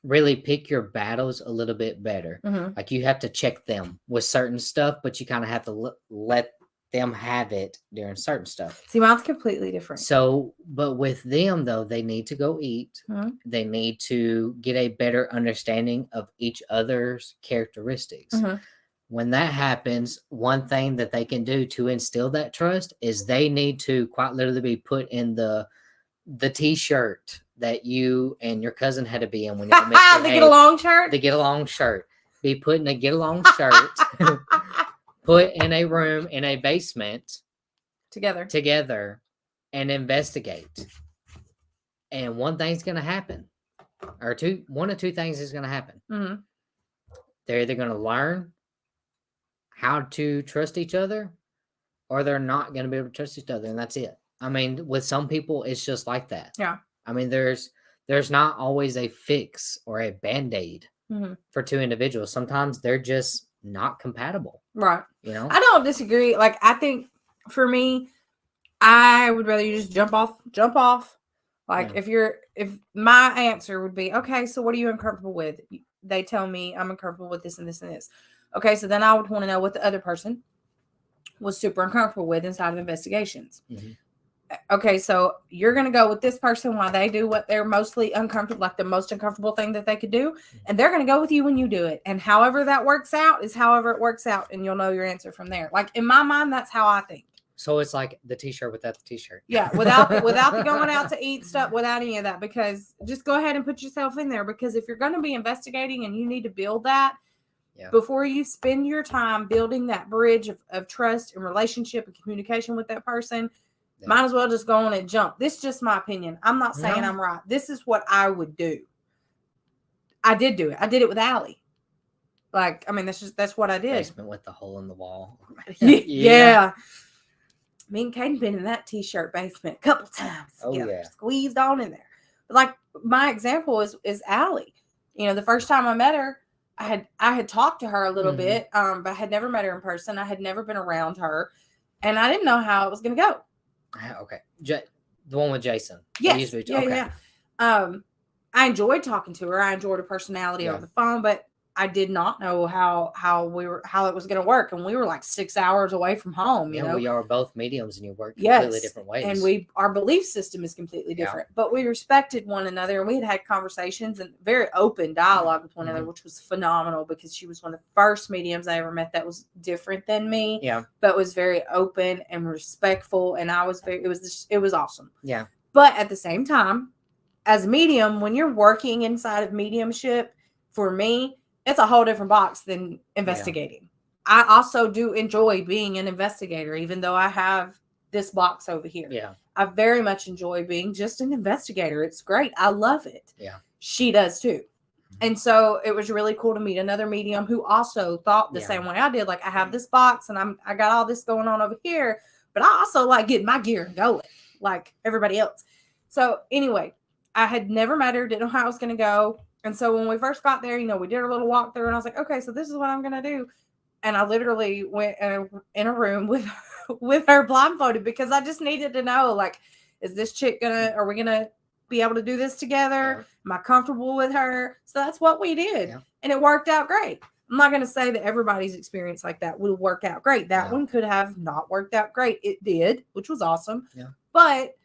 really pick your battles a little bit better. Like, you have to check them with certain stuff, but you kind of have to let them have it during certain stuff. See, mine's completely different. So, but with them though, they need to go eat. They need to get a better understanding of each other's characteristics. When that happens, one thing that they can do to instill that trust is they need to quite literally be put in the t-shirt that you and your cousin had to be in when you misbehaved. The get along shirt? The get along shirt. Be put in a get along shirt. Put in a room in a basement. Together. And investigate. And one thing's going to happen. Or one of two things is going to happen. They're either going to learn how to trust each other, or they're not going to be able to trust each other. And that's it. I mean, with some people, it's just like that. Yeah. I mean, there's not always a fix or a Band-Aid for two individuals. Sometimes they're just not compatible. Right. You know? I don't disagree. Like, I think for me, I would rather you just jump off. Like, if my answer would be, okay, so what are you uncomfortable with? They tell me I'm uncomfortable with this and this and this. Okay, so then I would want to know what the other person was super uncomfortable with inside of investigations. Okay, so you're going to go with this person while they do what they're mostly uncomfortable, like the most uncomfortable thing that they could do. And they're going to go with you when you do it. And however that works out is however it works out. And you'll know your answer from there. Like, in my mind, that's how I think. So it's like the t-shirt without the t-shirt. Yeah, without the going out to eat stuff, without any of that. Because just go ahead and put yourself in there. Because if you're going to be investigating and you need to build that, before you spend your time building that bridge of trust and relationship and communication with that person, might as well just go on and jump. This is just my opinion. I'm not saying I'm right. This is what I would do. I did do it. I did it with Allie. Like, I mean, that's what I did. Basement with the hole in the wall. Yeah. Me and Kaden been in that t-shirt basement a couple times. Squeezed on in there. But like, my example is Allie. You know, the first time I met her, I had talked to her a little bit, but I had never met her in person. I had never been around her, and I didn't know how it was going to go. Okay. The one with Jason. Yes. Yeah. I enjoyed talking to her. I enjoyed her personality over the phone, but I did not know how it was going to work. And we were like 6 hours away from home. You know, we are both mediums and you work completely different ways. And our belief system is completely different, but we respected one another and we had conversations and very open dialogue with one another, which was phenomenal because she was one of the first mediums I ever met that was different than me. Yeah. But was very open and respectful. And it was awesome. Yeah. But at the same time, as a medium, when you're working inside of mediumship, for me, it's a whole different box than investigating. I also do enjoy being an investigator, even though I have this box over here. Yeah. I very much enjoy being just an investigator. It's great. I love it. Yeah. She does too. And so it was really cool to meet another medium who also thought the same way I did. Like, I have this box and I got all this going on over here, but I also like getting my gear going like everybody else. So anyway, I had never met her, didn't know how it was going to go. And so when we first got there, we did a little walkthrough, and I was like, okay, so this is what I'm going to do. And I literally went in a room with her blindfolded because I just needed to know, like, is this chick are we going to be able to do this together? Am I comfortable with her? So that's what we did. Yeah. And it worked out great. I'm not going to say that everybody's experience like that will work out great. That one could have not worked out great. It did, which was awesome. Yeah. But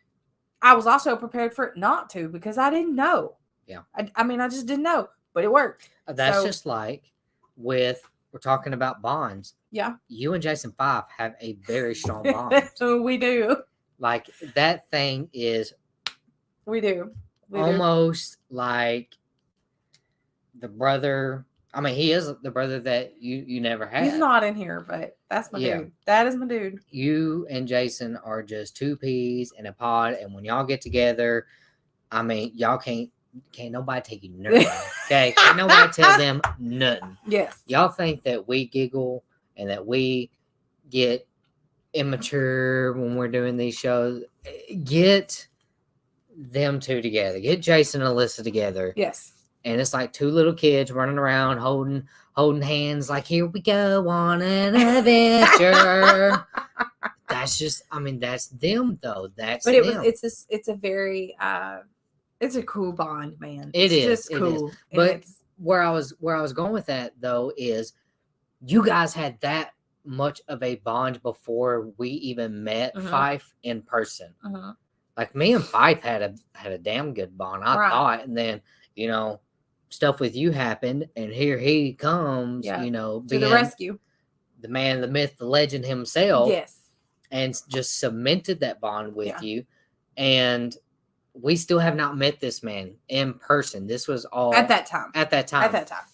I was also prepared for it not to because I didn't know. Yeah. I mean, I just didn't know, but it worked. That's just like we're talking about bonds. Yeah. You and Jason 5 have a very strong bond. We do. Like that thing is. We do. Almost like the brother. I mean, he is the brother that you never had. He's not in here, but that's my dude. That is my dude. You and Jason are just two peas in a pod, and when y'all get together, I mean, y'all can't nobody take you nothing. Okay, can't nobody tell them nothing. Yes. Y'all think that we giggle and that we get immature when we're doing these shows. Get them two together. Get Jason and Alyssa together. Yes. And it's like two little kids running around holding hands like, here we go on an adventure. That's just, I mean, that's them though. That's but them. It's a very it's a cool bond, man. It's just cool. But where I was going with that though is you guys had that much of a bond before we even met Fife in person. Like me and Fife had a damn good bond, I thought, and then stuff with you happened, and here he comes, to the rescue, the man, the myth, the legend himself. Yes, and just cemented that bond with you, and we still have not met this man in person. This was all at that time.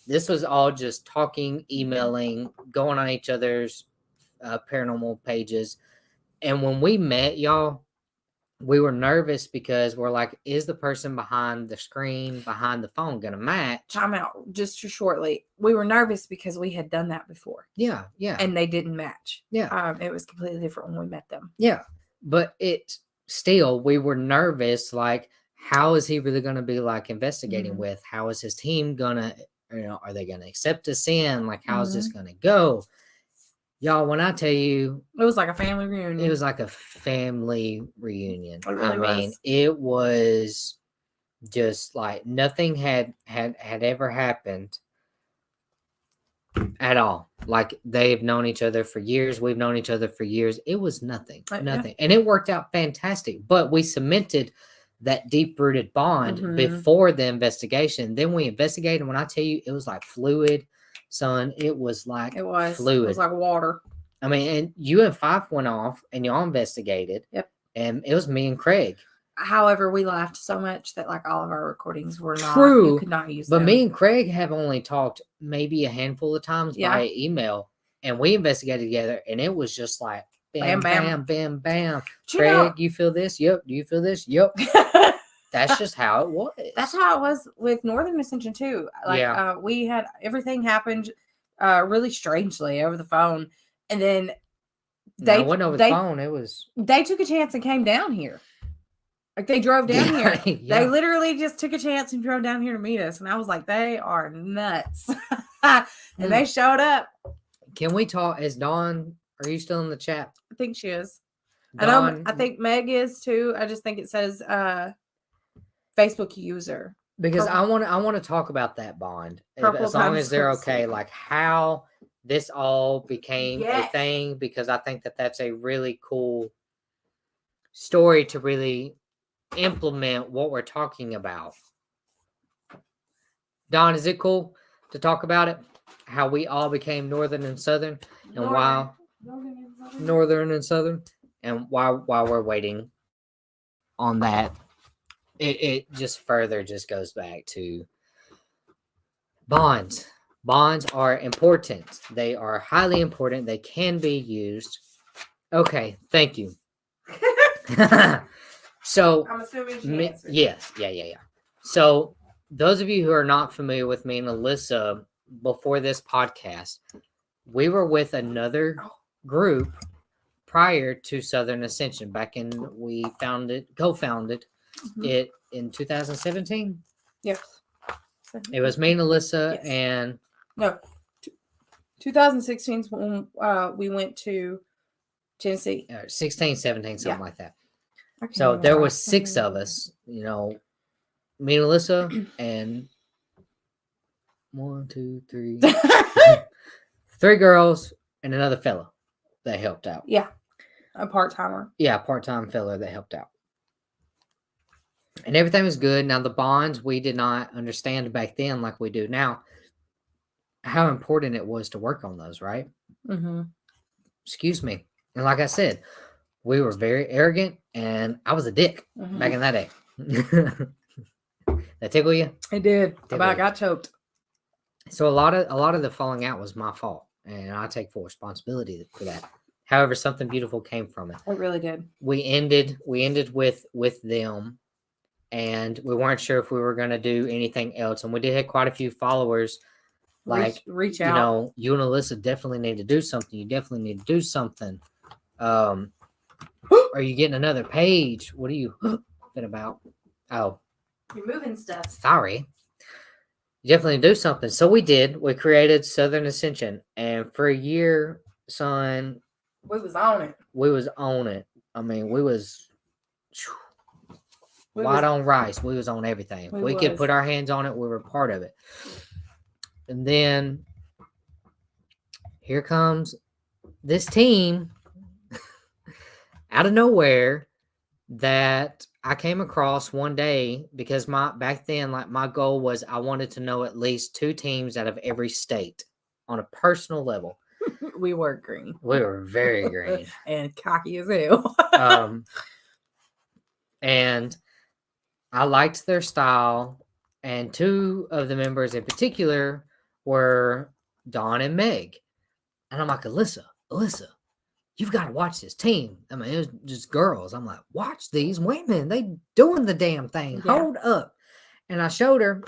This was all just talking, emailing, going on each other's paranormal pages, and when we met y'all, we were nervous because we're like, is the person behind the screen, behind the phone going to match? Time out just too shortly. We were nervous because we had done that before. Yeah, yeah. And they didn't match. Yeah. It was completely different when we met them. Yeah. But we were nervous. Like, how is he really going to be like investigating with? How is his team going to, are they going to accept us in? Like, how is this going to go? Y'all, when I tell you, it was like a family reunion. It was like a family reunion. It really was. It was just like nothing had ever happened at all. Like they've known each other for years. We've known each other for years. It was nothing. Yeah. And it worked out fantastic. But we cemented that deep-rooted bond before the investigation. Then we investigated. When I tell you, it was like fluid. Son, it was like fluid. It was like water. I mean, and you and Fife went off and y'all investigated. Yep. And it was me and Craig. However, we laughed so much that like all of our recordings were not. True. You could not use them. But me and Craig have only talked maybe a handful of times by email, and we investigated together, and it was just like bam, bam, bam, bam. Craig, you feel this? Yep. Do you feel this? Yep. That's just how it was. That's how it was with Northern Ascension too. Like we had everything happened really strangely over the phone, and then it wasn't over the phone. It was they took a chance and came down here. Like they drove down here. Yeah. They literally just took a chance and drove down here to meet us, and I was like, they are nuts. And they showed up. Can we talk? Is Dawn? Are you still in the chat? I think she is. Dawn, I think Meg is too. I just think it says Facebook user. Because I want to talk about that bond as long as they're okay. Like how this all became a thing, because I think that that's a really cool story to really implement what we're talking about. Don, is it cool to talk about it? How we all became Northern and Southern, and why Northern and Southern, and why we're waiting on that. It just further just goes back to bonds. Bonds are important. They are highly important. They can be used. Okay, thank you. So I'm assuming she answered. Yes, yeah. So those of you who are not familiar with me and Alyssa, before this podcast, we were with another group prior to Southern Ascension. Back in co-founded it in 2017. Yes. It was me and Alyssa, yes. and no, 2016 is when we went to Tennessee. 16, 17, something like that. So there was 6 of us, me and Alyssa, and 1, 2, 3, 3 girls and another fella that helped out. Yeah, a part-timer. Yeah, part-time fella that helped out. And everything was good. Now, the bonds, we did not understand back then like we do now how important it was to work on those, right? Mm-hmm. Excuse me. And like I said, we were very arrogant, and I was a dick back in that day. That tickle you? It did. I got choked. So a lot of the falling out was my fault, and I take full responsibility for that. However, something beautiful came from it. It really did. We ended with them, and we weren't sure if we were going to do anything else. And we did have quite a few followers. Like, reach out. You and Alyssa definitely need to do something. You definitely need to do something. Are you getting another page? What are you been about? Oh, you're moving stuff. Sorry. You definitely do something. So we did. We created Southern Ascension, and for a year, son, we was on it. We was on it. I mean, we was white on rice. We was on everything. If we could put our hands on it, we were part of it. And then here comes this team out of nowhere that I came across one day, because back then, like, my goal was I wanted to know at least 2 teams out of every state on a personal level. We were green. We were very green. And cocky as hell. And I liked their style. And 2 of the members in particular were Dawn and Meg. And I'm like, Alyssa, you've got to watch this team. I mean, it was just girls. I'm like, watch these women. They doing the damn thing. Yeah. Hold up. And I showed her.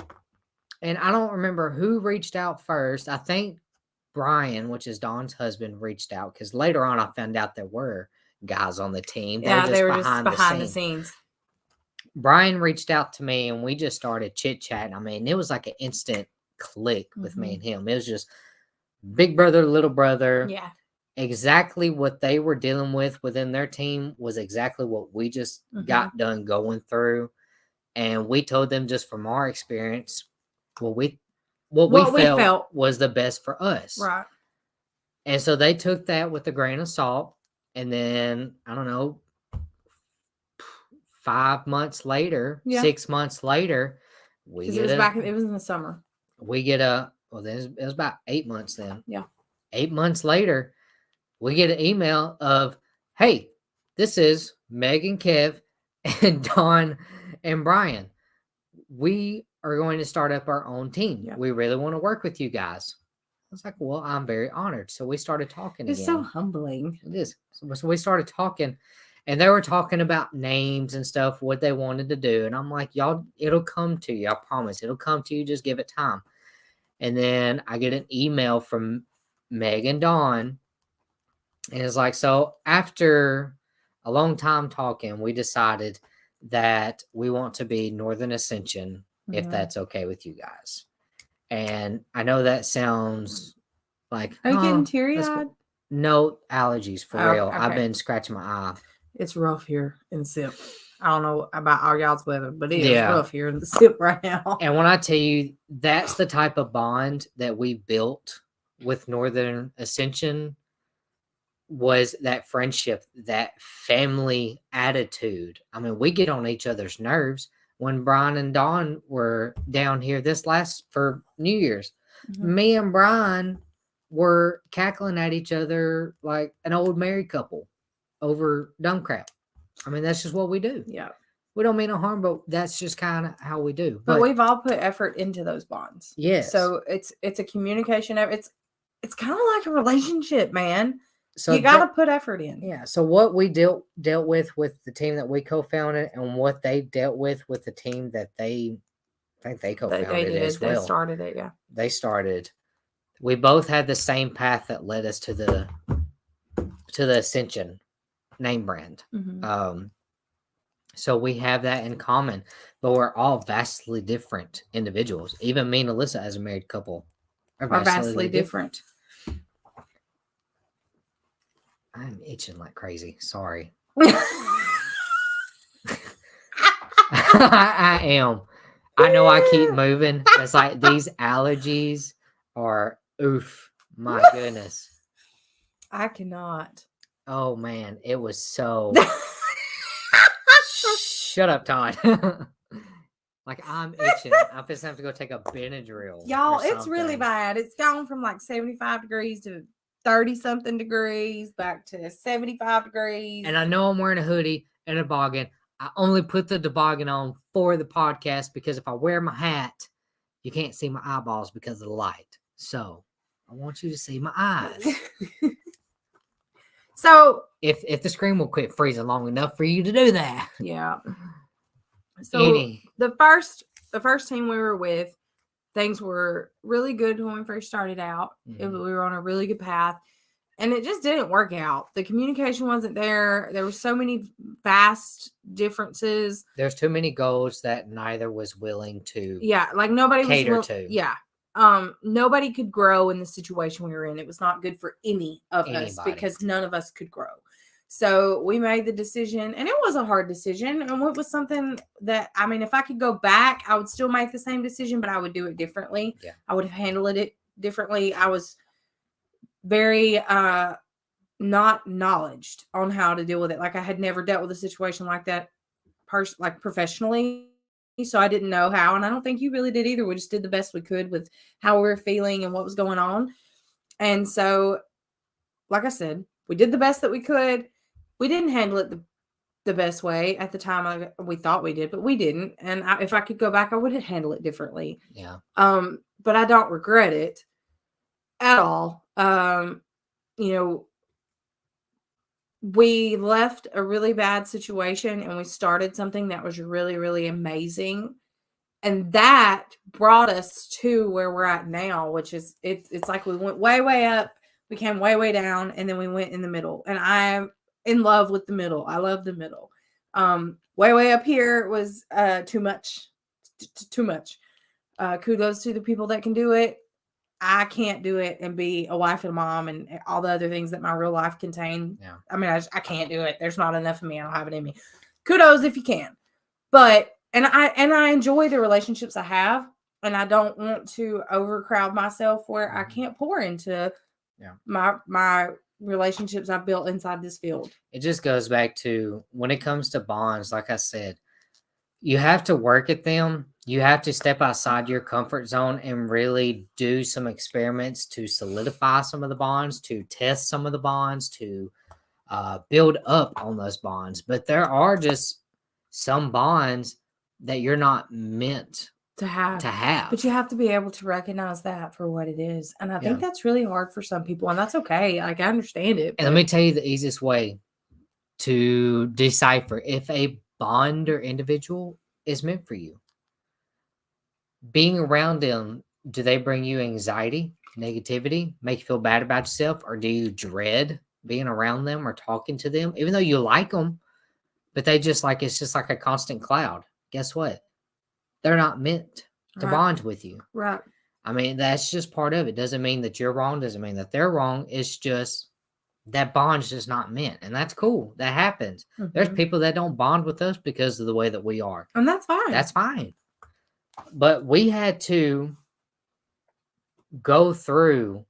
And I don't remember who reached out first. I think Brian, which is Dawn's husband, reached out, because later on I found out there were guys on the team. They were just behind the scenes. Brian reached out to me, and we just started chit-chatting. I mean, it was like an instant click with me and him. It was just big brother, little brother. Yeah. Exactly what they were dealing with within their team was exactly what we just got done going through. And we told them, just from our experience, what we felt was the best for us. Right. And so they took that with a grain of salt. And then, I don't know, 5 months later, 6 months later, it was in the summer. We get it was about 8 months then. Yeah. 8 months later, we get an email of, hey, this is Meg and Kev and Dawn and Brian. We are going to start up our own team. Yeah. We really want to work with you guys. I was like, well, I'm very honored. So we started talking again. It's so humbling. It is. So we started talking, and they were talking about names and stuff, what they wanted to do. And I'm like, y'all, it'll come to you. I promise. It'll come to you. Just give it time. And then I get an email from Meg and Dawn. And it's like, so after a long time talking, we decided that we want to be Northern Ascension, if that's okay with you guys. And I know that sounds like... Are you getting teary-eyed? No allergies, for real. Okay. I've been scratching my eye. It's rough here in the SIP. I don't know about all y'all's weather, but it is rough here in the SIP right now. And when I tell you, that's the type of bond that we built with Northern Ascension, was that friendship, that family attitude. I mean, we get on each other's nerves. When Brian and Dawn were down here for New Year's, me and Brian were cackling at each other like an old married couple over dumb crap. I mean, that's just what we do. Yeah. We don't mean no harm, but that's just kind of how we do. But we've all put effort into those bonds. Yes. So it's a communication. It's kind of like a relationship, man. So you got to put effort in. Yeah. So what we dealt with the team that we co-founded, and what they dealt with the team that I think they co-founded as well. They started it, yeah. They started. We both had the same path that led us to the Ascension name brand. So we have that in common, but we're all vastly different individuals. Even me and Alyssa, as a married couple, are vastly different. I'm itching like crazy. Sorry. I am. I know I keep moving. It's like these allergies are oof. My goodness. I cannot. Oh man, it was so. Shut up, Todd. Like I'm itching. I'm just have to go take a Benadryl. Y'all, it's really bad. It's gone from like 75 degrees to 30 something degrees back to 75 degrees. And I know I'm wearing a hoodie and a toboggan. I only put the toboggan on for the podcast because if I wear my hat, you can't see my eyeballs because of the light. So I want you to see my eyes. So if the screen will quit freezing long enough for you to do that. Yeah. So the first team we were with, things were really good when we first started out. We were on a really good path, and it just didn't work out. The communication wasn't there. There were so many vast differences. There's too many goals that neither was willing to. Yeah, like nobody cater was to. Yeah. Nobody could grow in the situation we were in. It was not good for any of us because none of us could grow. So we made the decision, and it was a hard decision. And it was something that, I mean, if I could go back, I would still make the same decision, but I would do it differently. Yeah. I would have handled it differently. I was very not knowledgeed on how to deal with it. Like I had never dealt with a situation like that like professionally. So I didn't know how, and I don't think you really did either. We just did the best we could with how we were feeling and what was going on. And so, like I said, we did the best that we could. We didn't handle it the best way at the time. We thought we did, but we didn't. And if I could go back, I would have handled it differently. Yeah. But I don't regret it at all. You know, we left a really bad situation and we started something that was really, really amazing. And that brought us to where we're at now, which is it's like we went way, way up, we came way, way down, and then we went in the middle. And I'm in love with the middle. I love the middle. Way, way up here was too much. Too much. Kudos to the people that can do it. I can't do it and be a wife and a mom and all the other things that my real life contain. Yeah. I mean, I can't do it. There's not enough of me. I don't have it in me. Kudos if you can. But and I enjoy the relationships I have, and I don't want to overcrowd myself where I can't pour into my relationships I've built inside this field. It just goes back to when it comes to bonds, like I said, you have to work at them. You have to step outside your comfort zone and really do some experiments to solidify some of the bonds, to test some of the bonds, to build up on those bonds. But there are just some bonds that you're not meant to have. But you have to be able to recognize that for what it is. And I think that's really hard for some people, and that's okay. Like, I understand it. And let me tell you the easiest way to decipher if a bond or individual is meant for you. Being around them, do they bring you anxiety, negativity, make you feel bad about yourself, or do you dread being around them or talking to them, even though you like them, but they just like, it's just like a constant cloud? Guess what? They're not meant to bond with you. Right. I mean, that's just part of it. Doesn't mean that you're wrong. Doesn't mean that they're wrong. It's just that bond's just not meant. And that's cool. That happens. Mm-hmm. There's people that don't bond with us because of the way that we are. And that's fine. That's fine. But we had to go through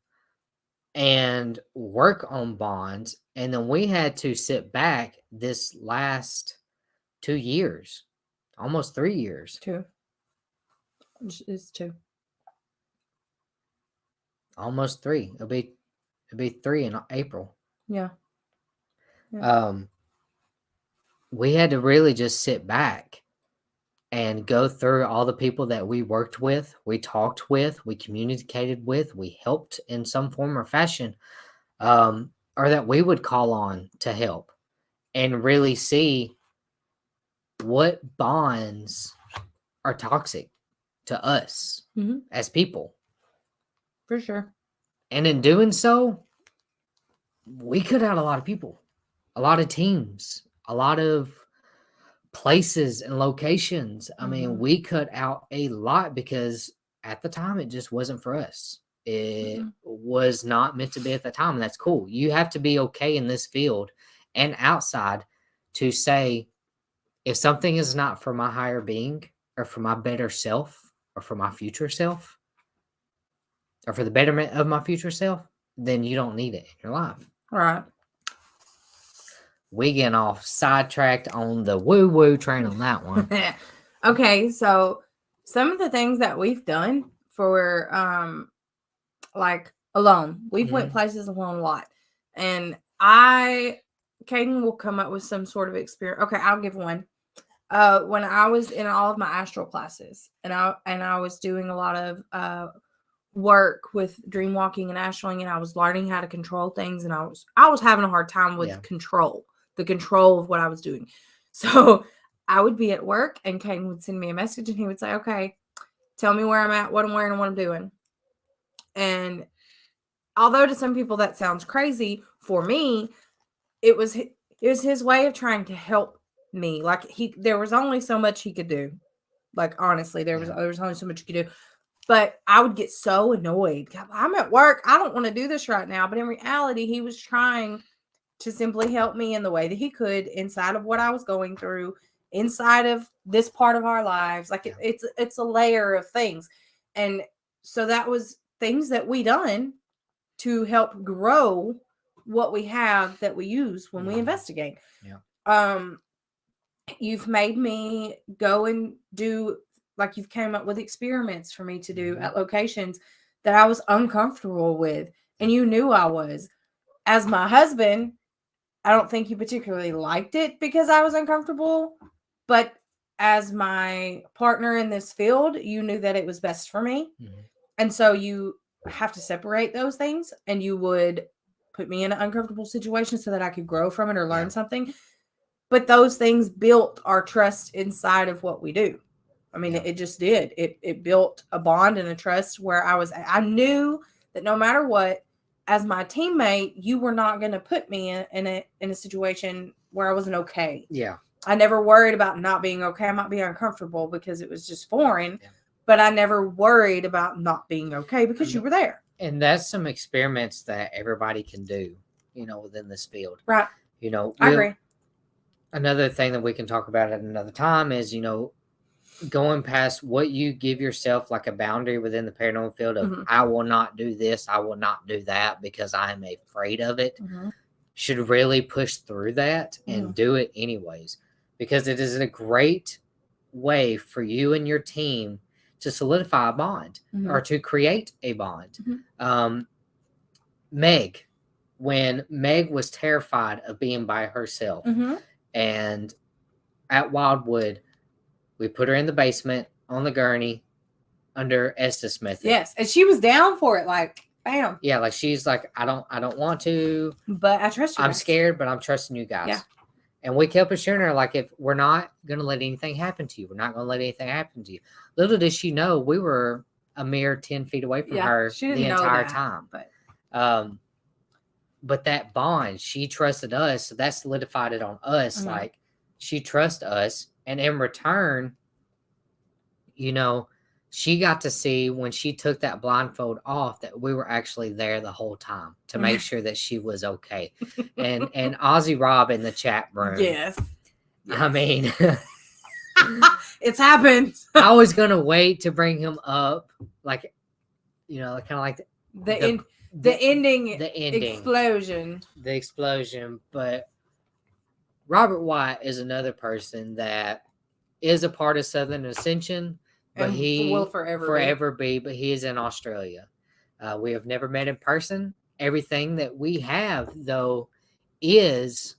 and work on bonds. And then we had to sit back this last 2 years, almost 3 years. 2. It's 2. Almost 3. It'll be 3 in April. Yeah. We had to really just sit back and go through all the people that we worked with, we talked with, we communicated with, we helped in some form or fashion, or that we would call on to help, and really see what bonds are toxic to us as people. For sure. And in doing so, we cut out a lot of people, a lot of teams, a lot of places and locations. I mean, we cut out a lot because at the time it just wasn't for us. It was not meant to be at the time, and that's cool. You have to be okay in this field and outside to say, if something is not for my higher being or for my better self or for my future self or for the betterment of my future self, then you don't need it in your life. Right. We getting off sidetracked on the woo-woo train on that one. Okay, so some of the things that we've done for like alone, we've went places alone a lot, and Caden will come up with some sort of experience. Okay, I'll give one. When I was in all of my astral classes, and I was doing a lot of work with dream walking and astraling, and I was learning how to control things, and I was having a hard time with the control of what I was doing. So I would be at work, and Caden would send me a message, and he would say, "Okay, tell me where I'm at, what I'm wearing, and what I'm doing." And although to some people that sounds crazy, for me, it was his way of trying to help me. Like there was only so much he could do. Like honestly, there was only so much he could do. But I would get so annoyed. I'm at work. I don't want to do this right now. But in reality, he was trying to simply help me in the way that he could inside of what I was going through, inside of this part of our lives. Like it's a layer of things. And so that was things that we done to help grow what we have that we use when we investigate. Yeah. You've made me go and do, like you've came up with experiments for me to do at locations that I was uncomfortable with. And you knew I was. As my husband, I don't think you particularly liked it because I was uncomfortable. But as my partner in this field, you knew that it was best for me. And so you have to separate those things, and you would put me in an uncomfortable situation so that I could grow from it or learn something. But those things built our trust inside of what we do. I mean, it just did. It built a bond and a trust where I knew that no matter what, as my teammate, you were not going to put me in a situation where I wasn't okay. Yeah. I never worried about not being okay. I might be uncomfortable because it was just foreign, but I never worried about not being okay because you were there. And that's some experiments that everybody can do, within this field. Right. I agree. Another thing that we can talk about at another time is, going past what you give yourself like a boundary within the paranormal field of I will not do this, I will not do that because I am afraid of it. Should really push through that and do it anyways, because it is a great way for you and your team to solidify a bond or to create a bond. Meg, when Meg was terrified of being by herself and at Wildwood, we put her in the basement on the gurney under Estes method. Yes, and she was down for it, like bam. Yeah, like she's like, I don't want to, but I trust you. I'm scared, but I'm trusting you guys. Yeah. And we kept assuring her, like, if we're not gonna let anything happen to you, we're not gonna let anything happen to you. Little did she know we were a mere 10 feet away from her the entire time. But that bond, she trusted us, so that solidified it on us. Like she trusts us. And in return, she got to see when she took that blindfold off that we were actually there the whole time to make sure that she was okay. And Ozzy Rob in the chat room. Yes. I mean, it's happened. I was going to wait to bring him up, like, kind of like the ending explosion. The explosion. But Robert White is another person that is a part of Southern Ascension, but and he will forever be. But he is in Australia. We have never met in person. Everything that we have, though, is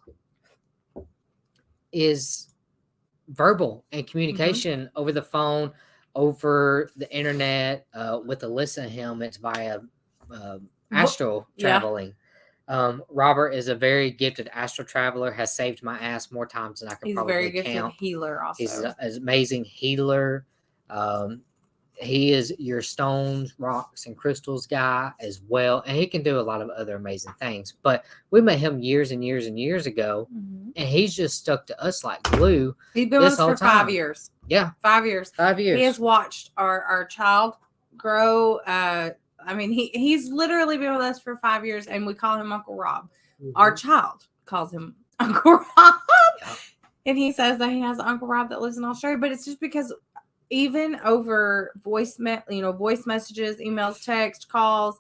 verbal and communication over the phone, over the internet, with Alyssa helmets via astral traveling. Robert is a very gifted astral traveler, has saved my ass more times than I can probably count. He's a very gifted healer also. He's an amazing healer. he is your stones, rocks, and crystals guy as well. And he can do a lot of other amazing things. But we met him years and years and years ago, and he's just stuck to us like glue. He's been with us for 5 years. Yeah. 5 years. 5 years. He has watched our child grow. I mean, he's literally been with us for 5 years, and we call him Uncle Rob. Our child calls him Uncle Rob. Yeah. And he says that he has an Uncle Rob that lives in Australia, but it's just because even over voice messages, emails, text, calls,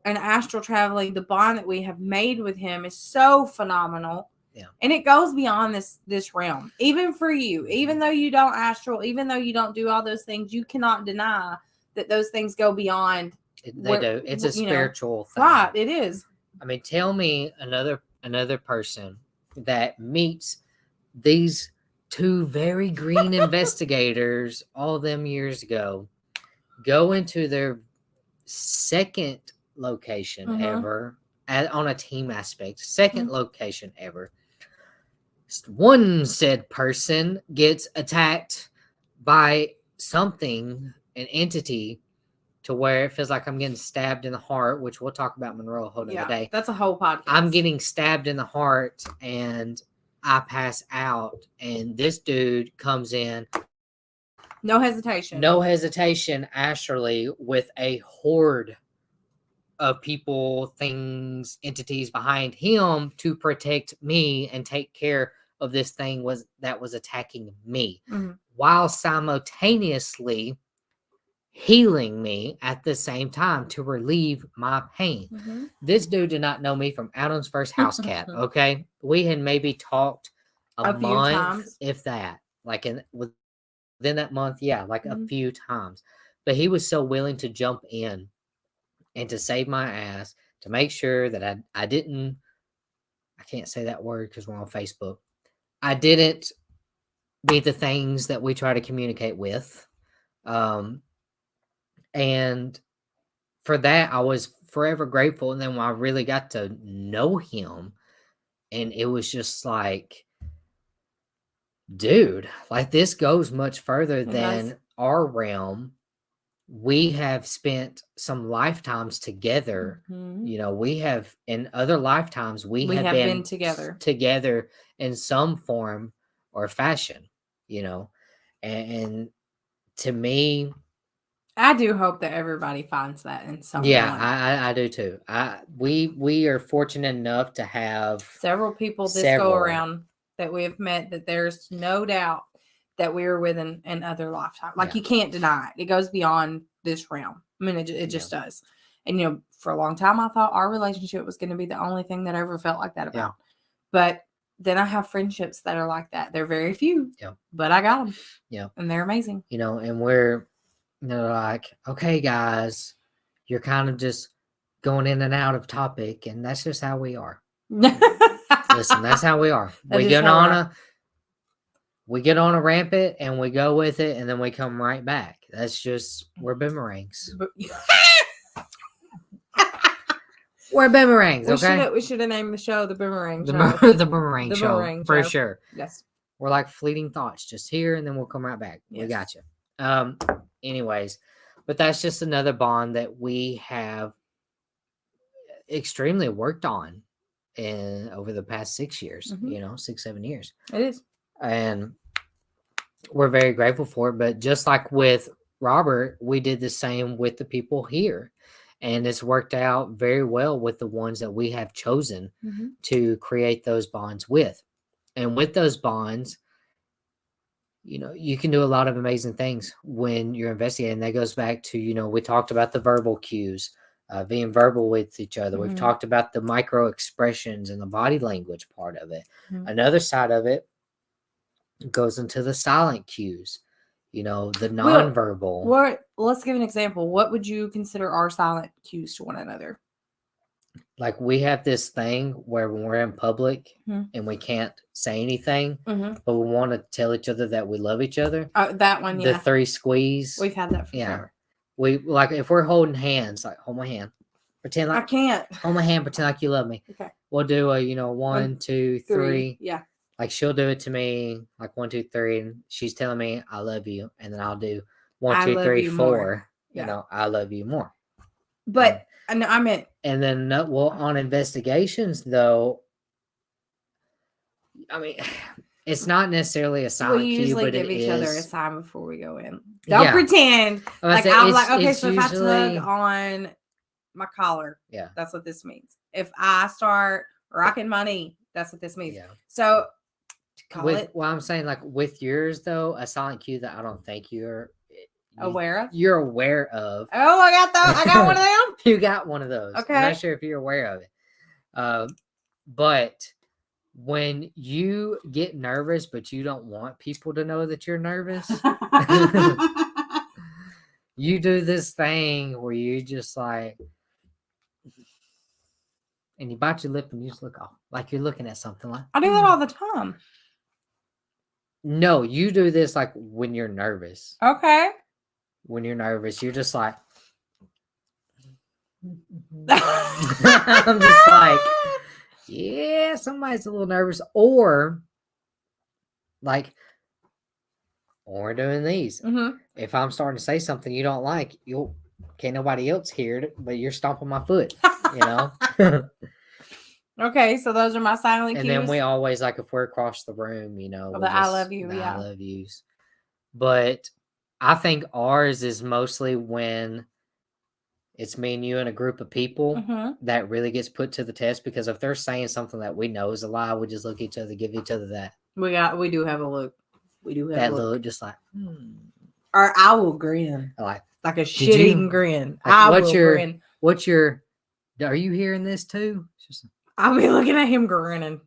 and astral traveling, the bond that we have made with him is so phenomenal. Yeah. And it goes beyond this realm. Even for you, even though you don't astral, even though you don't do all those things, you cannot deny that those things go beyond. They do. It's a spiritual thing. Right, it is. I mean, tell me another person that meets these two very green investigators all them years ago, go into their second location ever on a team aspect, second location ever. One said person gets attacked by something, an entity, to where it feels like I'm getting stabbed in the heart, which we'll talk about Monroe a whole other day. That's a whole podcast. I'm getting stabbed in the heart and I pass out, and this dude comes in. No hesitation, astrally, with a horde of people, things, entities behind him to protect me and take care of this thing that was attacking me, while simultaneously healing me at the same time to relieve my pain. This dude did not know me from Adam's first house cat. Okay, we had maybe talked a month, few times, if that. Like within that month, like a few times. But he was so willing to jump in and to save my ass, to make sure that I didn't. I can't say that word because we're on Facebook. I didn't be the things that we try to communicate with. And for that, I was forever grateful. And then when I really got to know him, and it was just like, dude, like this goes much further than our realm. We have spent some lifetimes together. We have, in other lifetimes, we have been together in some form or fashion, and to me, I do hope that everybody finds that in some way. I do too. We are fortunate enough to have several people go around that we have met, that there's no doubt that we were with in other lifetime. Like you can't deny it. It goes beyond this realm. I mean, it just does. And for a long time, I thought our relationship was going to be the only thing that I ever felt like that about. But then I have friendships that are like that. They're very few. But I got them. And they're amazing. And we're like, okay, guys, you're kind of just going in and out of topic, and that's just how we are. Listen, that's how we are. We get on a rampant and we go with it, and then we come right back. That's just, we're boomerangs. We're boomerangs, okay? We should have named the show the Boomerang Show. The Boomerang Show, for sure. Yes. We're like fleeting thoughts, just here, and then we'll come right back. Yes. We got you. Anyways, but that's just another bond that we have extremely worked on over the past 6 years, 6-7 years. It is. And we're very grateful for it. But just like with Robert, we did the same with the people here. And it's worked out very well with the ones that we have chosen to create those bonds with. And with those bonds, you can do a lot of amazing things when you're investigating. That goes back to, we talked about the verbal cues, being verbal with each other. We've talked about the micro expressions and the body language part of it. Another side of it goes into the silent cues, the nonverbal. Let's give an example. What would you consider our silent cues to one another? Like we have this thing where when we're in public and we can't say anything, but we want to tell each other that we love each other. That one, The 3 squeeze. We've had that for sure. We like if we're holding hands, like hold my hand, pretend like I can't hold my hand, pretend like you love me. Okay. We'll do a 1, 2, 3. Yeah. Like she'll do it to me, like 1, 2, 3, and she's telling me I love you, and then I'll do 1, 2, 3, 4. More. You know, I love you more. But I meant. And then, well, on investigations, though, I mean, it's not necessarily a silent We cue, usually but give it each is. other a sign before we go in. Don't pretend like I'm like, okay, so if I tug on my collar, that's what this means. If I start rocking my knee, that's what this means. Yeah. So well, I'm saying, like, with yours, though, a silent cue that I don't think you're aware of. You're aware of. Oh, I got one of them. You got one of those. Okay. I'm not sure if you're aware of it. But when you get nervous, but you don't want people to know that you're nervous, you do this thing where you just like, and you bite your lip and you just look off like you're looking at something. Like, I do that all the time. No, you do this like when you're nervous. Okay. When you're nervous, you're just like, I'm just like, yeah, somebody's a little nervous, or doing these. Mm-hmm. If I'm starting to say something you don't like, can't nobody else hear it, but you're stomping my foot, you know. Okay, so those are my silent cues. And then we always, like, if we're across the room, you know, I love you, I love yous. But I think ours is mostly when it's me and you and a group of people that really gets put to the test, because if they're saying something that we know is a lie, we just look at each other, give each other that. We do have a look. We do have that a look, just like, Or I will grin. Like a shit-eating grin. Like, grin. Are you hearing this too? I'll be looking at him grinning.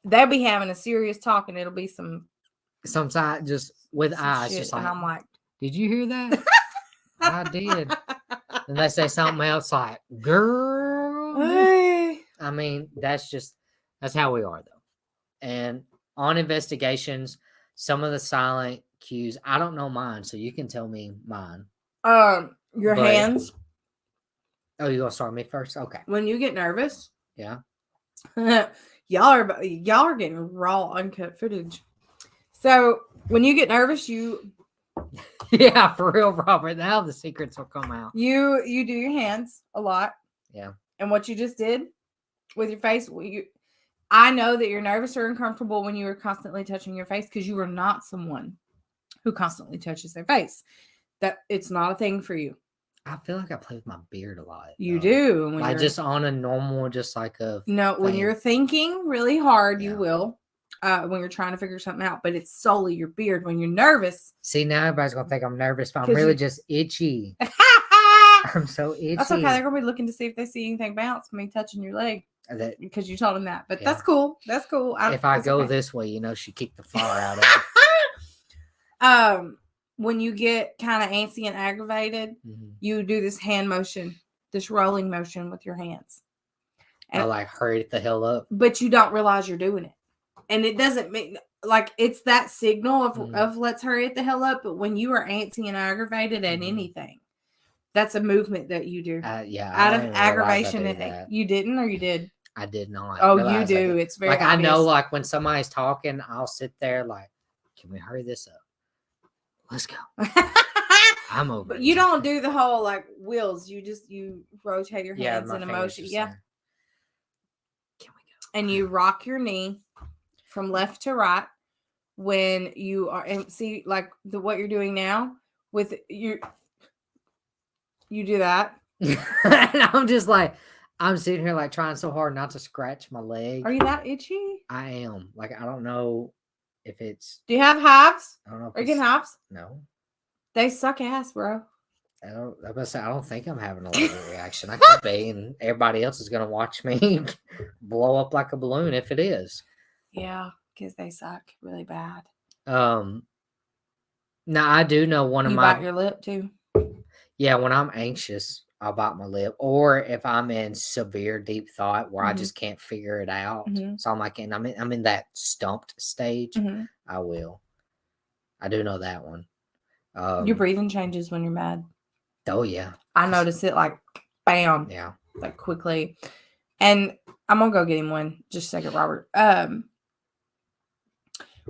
They'll be having a serious talk, and it'll be some side just with eyes, shit, just like, and I'm like, did you hear that? I did. And they say something else like, girl. Hey. I mean, that's how we are, though. And on investigations, some of the silent cues, I don't know mine, so you can tell me mine. Your hands. Oh, you gonna start me first? Okay. When you get nervous. Yeah. y'all are getting raw, uncut footage. So when you get nervous, you. Yeah, for real, Robert. Now the secrets will come out. You do your hands a lot. Yeah. And what you just did with your face, I know that you're nervous or uncomfortable when you are constantly touching your face, because you are not someone who constantly touches their face. That it's not a thing for you. I feel like I play with my beard a lot. You do. Like just on a normal, just like a. No, when you're thinking really hard, you will. When you're trying to figure something out, but it's solely your beard. When you're nervous. See, now everybody's gonna think I'm nervous, but I'm really just itchy. I'm so itchy. That's okay. They're gonna be looking to see if they see anything bounce me touching your leg. Because you told them that, but that's cool. That's cool. If I go this way, she kicked the fire out of it. When you get kind of antsy and aggravated, you do this hand motion, this rolling motion with your hands. And I like hurry the hell up. But you don't realize you're doing it. And it doesn't mean like it's that signal of let's hurry it the hell up. But when you are antsy and aggravated at anything, that's a movement that you do. Out of aggravation. You didn't, or you did? I did not. Oh, you do. It's very like obvious. I know, like when somebody's talking, I'll sit there like, can we hurry this up? Let's go. I'm over. But you don't do the whole like wheels. You rotate your hands in a motion. Yeah. Can we go? And you rock your knee from left to right when you are, and see like what you're doing now with you do that. And I'm just like, I'm sitting here like trying so hard not to scratch my leg. Are you that itchy? I am. Like, I don't know if it's. Do you have hives? I don't know. Are you getting hives? No. They suck ass, bro. I don't think I'm having a allergic reaction. I could be, and everybody else is gonna watch me blow up like a balloon if it is. Yeah, because they suck really bad. Now I do know one of you my. Bite your lip too. Yeah, when I'm anxious, I'll bite my lip, or if I'm in severe deep thought where I just can't figure it out. So I'm like, and I'm in that stumped stage. I will. I do know that one. Your breathing changes when you're mad. Oh yeah, I notice it like bam. Yeah, like quickly. And I'm gonna go get him one. Just a second, Robert.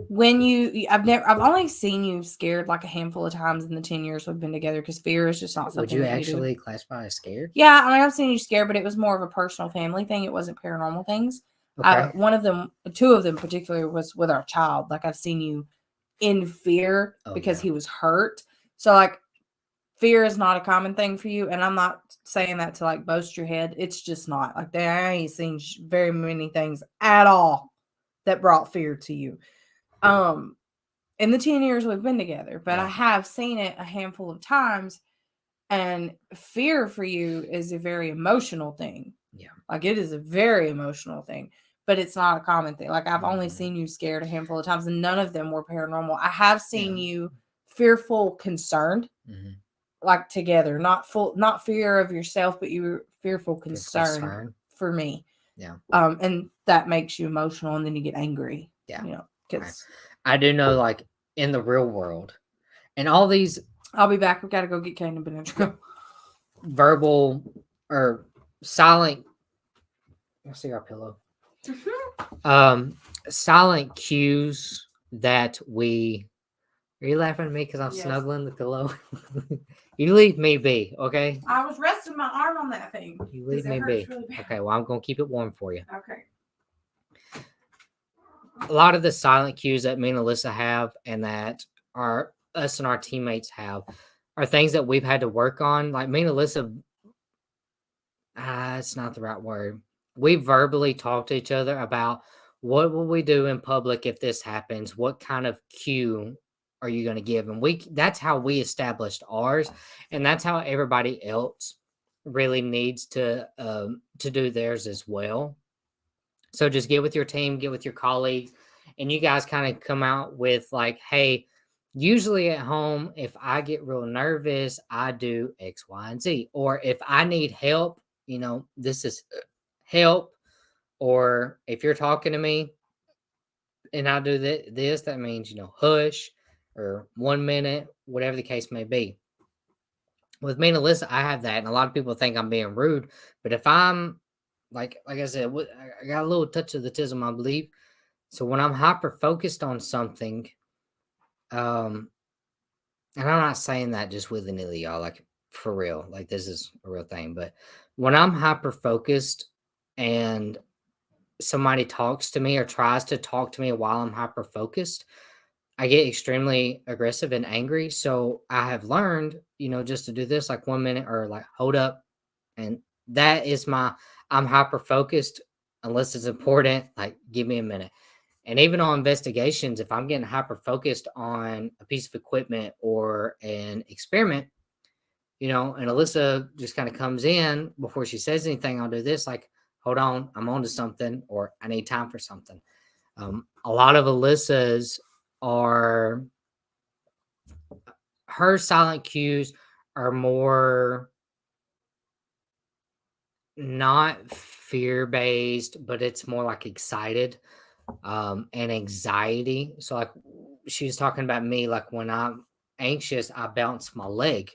I've only seen you scared like a handful of times in the 10 years we've been together, because fear is just not something. Would you actually classify as scared? Yeah, I mean, I've seen you scared, but it was more of a personal family thing. It wasn't paranormal things. Okay. Two of them particularly was with our child. Like, I've seen you in fear because he was hurt. So like, fear is not a common thing for you, and I'm not saying that to like boast your head. It's just not like that. I ain't seen very many things at all that brought fear to you. In the 10 years we've been together, but I have seen it a handful of times, and fear for you is a very emotional thing. Yeah. Like, it is a very emotional thing, but it's not a common thing. Like, I've only seen you scared a handful of times, and none of them were paranormal. I have seen you fearful, concerned, like together, not fear of yourself, but you were fearful, concern for me. Yeah. And that makes you emotional, and then you get angry. Yeah. You know, because I do know, like, in the real world, and all these. I'll be back. We got to go get Kane and Benadryl. Verbal or silent. I see our pillow. Silent cues that we. Are you laughing at me because I'm snuggling the pillow? You leave me be, okay? I was resting my arm on that thing. You leave me be. Really okay, well, I'm going to keep it warm for you. Okay. A lot of the silent cues that me and Alyssa have, and that us and our teammates have, are things that we've had to work on. Like, me and Alyssa, it's not the right word. We verbally talk to each other about what will we do in public if this happens? What kind of cue are you going to give? And that's how we established ours, and that's how everybody else really needs to do theirs as well. So just get with your team, get with your colleagues, and you guys kind of come out with like, hey, usually at home, if I get real nervous, I do X, Y, and Z. Or if I need help, this is help. Or if you're talking to me and I do this, that means, hush, or 1 minute, whatever the case may be. With me and Alyssa, I have that, and a lot of people think I'm being rude. But if I'm, like I said, I got a little touch of the tism, I believe. So when I'm hyper focused on something, and I'm not saying that just willy-nilly, y'all, like, for real, like, this is a real thing. But when I'm hyper focused and somebody talks to me or tries to talk to me while I'm hyper focused, I get extremely aggressive and angry. So I have learned, just to do this, like 1 minute, or like, hold up. And that is I'm hyper focused unless it's important. Like, give me a minute. And even on investigations, if I'm getting hyper focused on a piece of equipment or an experiment, and Alyssa just kind of comes in before she says anything, I'll do this, like, hold on, I'm on to something, or I need time for something. A lot of Alyssa's her silent cues are more not fear-based, but it's more like excited, and anxiety. So like, she was talking about me, like, when I'm anxious, I bounce my leg.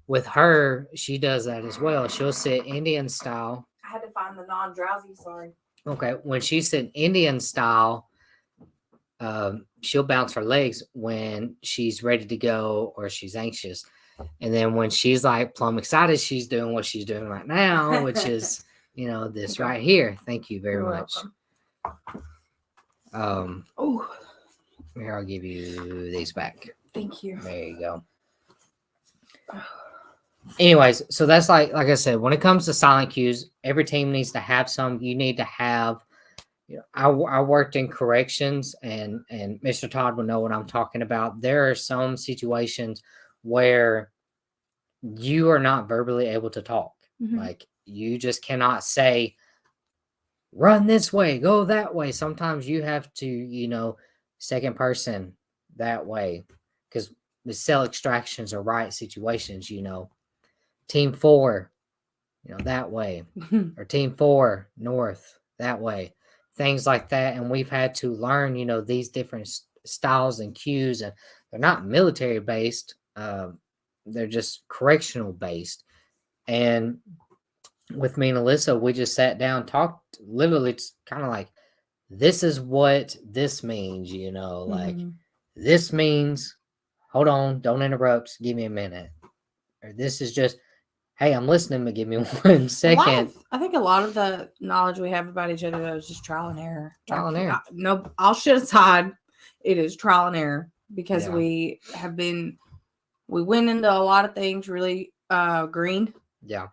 With her, she does that as well. She'll sit Indian style. I had to find the non-drowsy, sorry. Okay, when she's sitting Indian style, she'll bounce her legs when she's ready to go or she's anxious. And then when she's like plumb excited, she's doing what she's doing right now, which is, this right here. Thank you very much. Here, I'll give you these back. Thank you. There you go. Anyways, so that's like I said, when it comes to silent cues, every team needs to have some. You need to have, I worked in corrections, and Mr. Todd will know what I'm talking about. There are some situations where you are not verbally able to talk. Mm-hmm. Like, you just cannot say, run this way, go that way. Sometimes you have to, second person that way, because the cell extractions are right situations, team 4, that way, or team 4 north, that way, things like that. And we've had to learn, these different styles and cues, and they're not military based. They're just correctional based. And with me and Alyssa, we just sat down, talked, literally, it's kind of like this is what this means, you know, like Mm-hmm. this means, hold on, don't interrupt, give me a minute. Or this is just, hey, I'm listening, but give me 1 second. I think a lot of the knowledge we have about each other is just trial and error. Trial and error. No, all shit aside, it is trial and error because Yeah. we went into a lot of things really green. Yeah.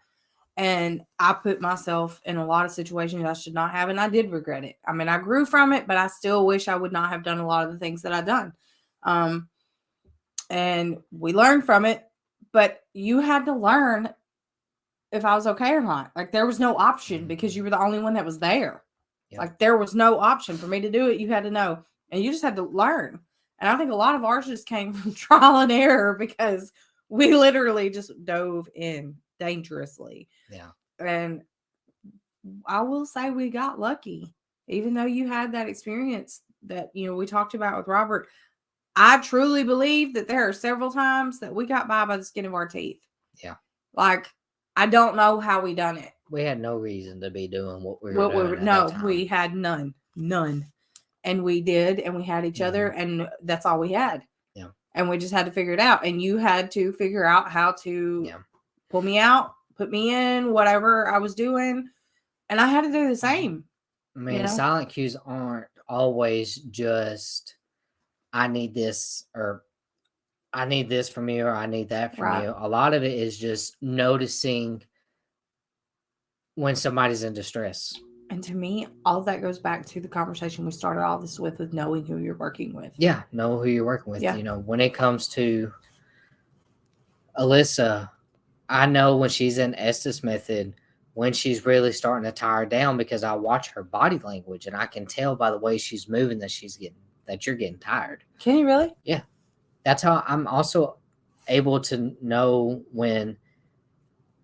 And I put myself in a lot of situations I should not have, and I did regret it. I mean, I grew from it, but I still wish I would not have done a lot of the things that I've done. And we learned from it, but you had to learn if I was okay or not. Like, there was no option because you were the only one that was there. Yeah. Like, there was no option for me to do it. You had to know, and you just had to learn. And I think a lot of ours just came from trial and error because we literally just dove in dangerously. Yeah. And I will say we got lucky. Even though you had that experience that, you know, we talked about with Robert, I truly believe that there are several times that we got by the skin of our teeth. Yeah. Like, I don't know how we done it. We had no reason to be doing what we were doing. No, we had none. And we did, and we had each other, and that's all we had. Yeah. And we just had to figure it out. And you had to figure out how to pull me out, put me in, whatever I was doing. And I had to do the same. I mean, silent cues aren't always just, I need this, or I need this from you, or I need that from you. A lot of it is just noticing when somebody's in distress. And to me, all that goes back to the conversation we started all this with knowing who you're working with. Yeah, know who you're working with. Yeah. You know, when it comes to Alyssa, I know when she's in Estes method, when she's really starting to tire down, because I watch her body language and I can tell by the way she's moving that you're getting tired. Can you really? Yeah. That's how I'm also able to know when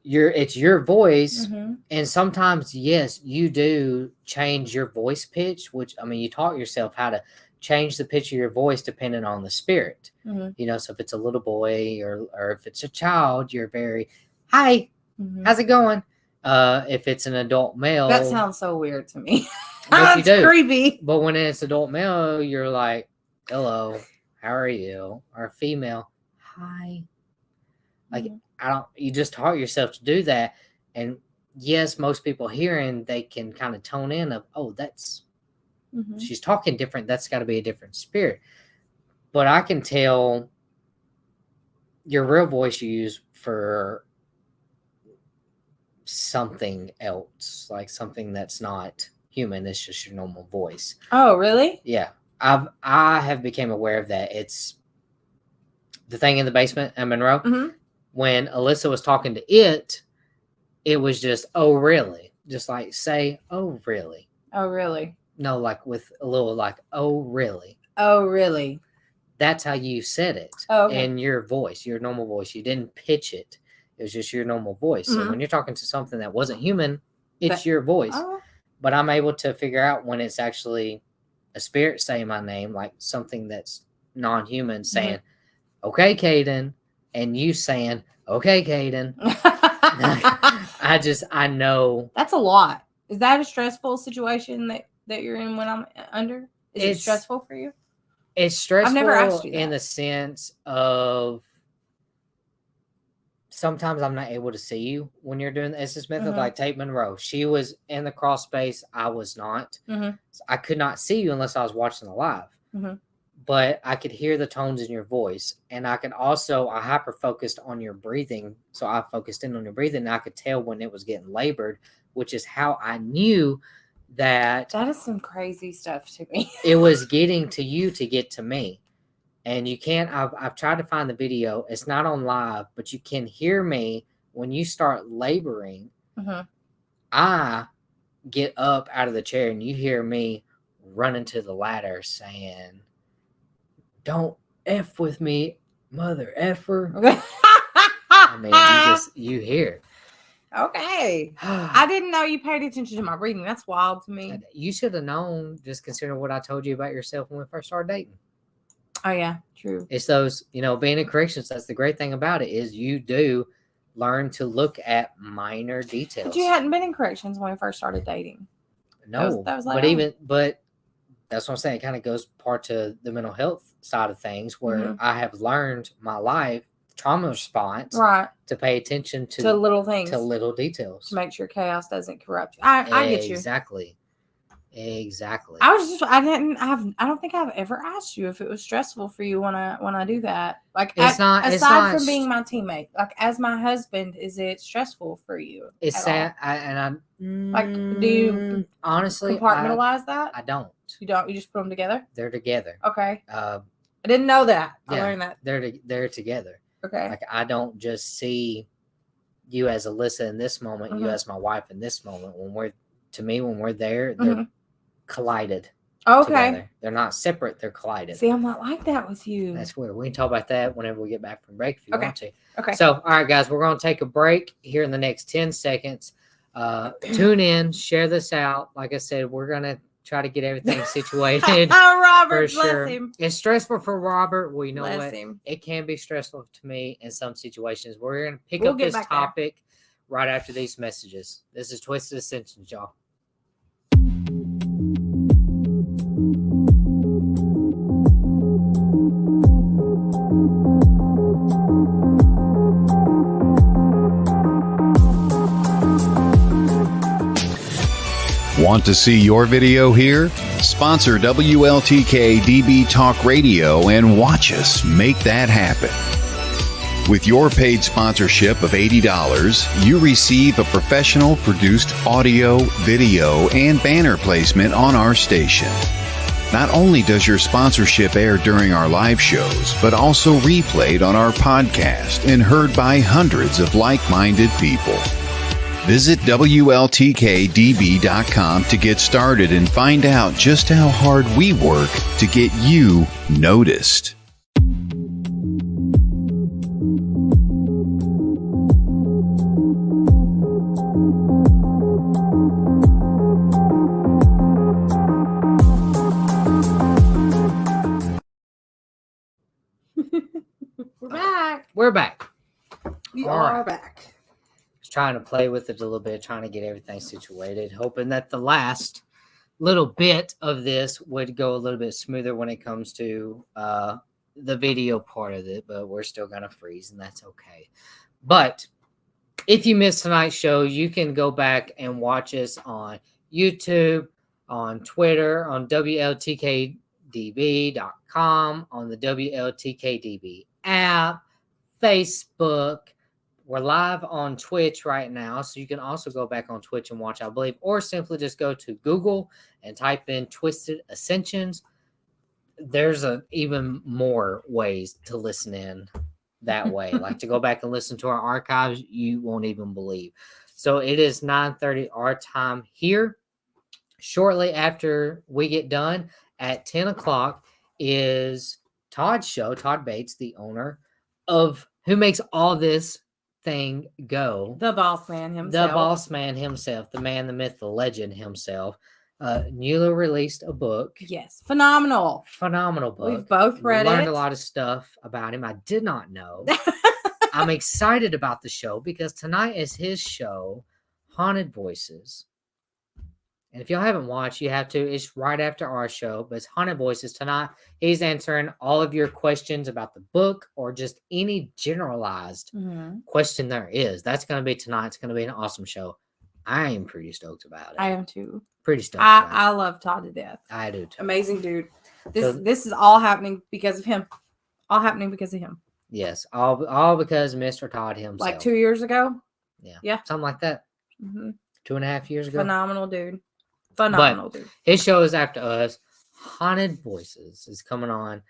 it's your voice. Mm-hmm. And sometimes, yes, you do change your voice pitch, which, I mean, you taught yourself how to change the pitch of your voice depending on the spirit. Mm-hmm. You know, so if it's a little boy or if it's a child, you're very, hi, how's it going? If it's an adult male. That sounds so weird to me. That's creepy. But when it's adult male, you're like, hello, how are you? Or female, hi. Like, you just taught yourself to do that. And yes, most people hearing, they can kind of tone in of, oh, that's, she's talking different. That's got to be a different spirit. But I can tell your real voice you use for something else, like something that's not human. It's just your normal voice. Oh, really? Yeah. I have become aware of that. It's the thing in the basement at Monroe. Mm-hmm. When Alyssa was talking to it was just, oh, really? Just like, say, oh, really? Oh, really? No, like with a little like, oh, really? Oh, really? That's how you said it. Oh, okay. In your voice, your normal voice. You didn't pitch it. It was just your normal voice. So when you're talking to something that wasn't human, it's your voice. Oh. But I'm able to figure out when it's actually a spirit saying my name, like something that's non-human saying, okay, Caden, and you saying, okay, Caden. I know. That's a lot. Is that a stressful situation that you're in when I'm under? Is it stressful for you? It's stressful. I've never asked you that. In the sense of sometimes I'm not able to see you when you're doing the Estes method. Like Tate Monroe, she was in the crawl space. I was not. So I could not see you unless I was watching the live. But I could hear the tones in your voice. And I hyper focused on your breathing. So I focused in on your breathing, and I could tell when it was getting labored, which is how I knew that. That is some crazy stuff to me. It was getting to you to get to me. And you can't, I've tried to find the video. It's not on live, but you can hear me when you start laboring. I get up out of the chair and you hear me running to the ladder saying, don't F with me, mother effer. I mean, you hear it. Okay. I didn't know you paid attention to my breathing. That's wild to me. You should have known, just considering what I told you about yourself when we first started dating. Oh, yeah, true. It's those, being in corrections, that's the great thing about it, is you do learn to look at minor details. But you hadn't been in corrections when we first started dating. No, that was later but that's what I'm saying. It kind of goes part to the mental health side of things, where I have learned my life trauma response to pay attention to little things, to little details, to make sure chaos doesn't corrupt you. I get you. Exactly. I don't think I've ever asked you if it was stressful for you when I do that. Like, aside from being my teammate, like as my husband, is it stressful for you? It's sad. Like, do you honestly compartmentalize that? I don't. You don't. You just put them together. They're together. Okay. I didn't know that. I learned that. They're together. Okay. Like, I don't just see you as Alyssa in this moment, you as my wife in this moment. When we're there, they're collided. Okay. Together. They're not separate, they're collided. See, I'm not like that with you. That's weird. We can talk about that whenever we get back from break if you want to. Okay. So, all right, guys, we're going to take a break here in the next 10 seconds. Tune in, share this out. Like I said, we're going to try to get everything situated. Oh, Robert, for sure. Bless him. It's stressful for Robert. Well, you know Bless what? him. It can be stressful to me in some situations. We're going to pick up this topic right after these messages. This is Twisted Ascensions, y'all. Want to see your video here? Sponsor WLTK-DB Talk Radio and watch us make that happen. With your paid sponsorship of $80, you receive a professional produced audio, video, and banner placement on our station. Not only does your sponsorship air during our live shows, but also replayed on our podcast and heard by hundreds of like-minded people. Visit WLTK-DB.com to get started and find out just how hard we work to get you noticed. We're back. We are back. Trying to play with it a little bit, trying to get everything situated, hoping that the last little bit of this would go a little bit smoother when it comes to the video part of it, but we're still going to freeze, and that's okay. But if you missed tonight's show, you can go back and watch us on YouTube, on Twitter, on WLTK-DB.com, on the WLTK-DB app, Facebook. We're live on Twitch right now, so you can also go back on Twitch and watch, I believe, or simply just go to Google and type in Twisted Ascensions. There's even more ways to listen in that way. Like to go back and listen to our archives, you won't even believe. So it is 9:30 our time here. Shortly after we get done at 10 o'clock is Todd's show. Todd Bates, the owner of who makes all this thing go, the boss man himself, the man, the myth, the legend himself. Newly released a book. Yes, phenomenal book. We've both read learned a lot of stuff about him I did not know. I'm excited about the show because tonight is his show, Haunted Voices. And if y'all haven't watched, you have to. It's right after our show, but it's Haunted Voices tonight. He's answering all of your questions about the book or just any generalized question there is. That's going to be tonight. It's going to be an awesome show. I am pretty stoked about it. I am too. Pretty stoked about it. I love Todd to death. I do too. Amazing dude. This is all happening because of him. All happening because of him. Yes. All because of Mr. Todd himself. Like 2 years ago? Yeah. Something like that. 2.5 years ago. Phenomenal dude. Dude. His show is after us. Haunted Voices is coming on.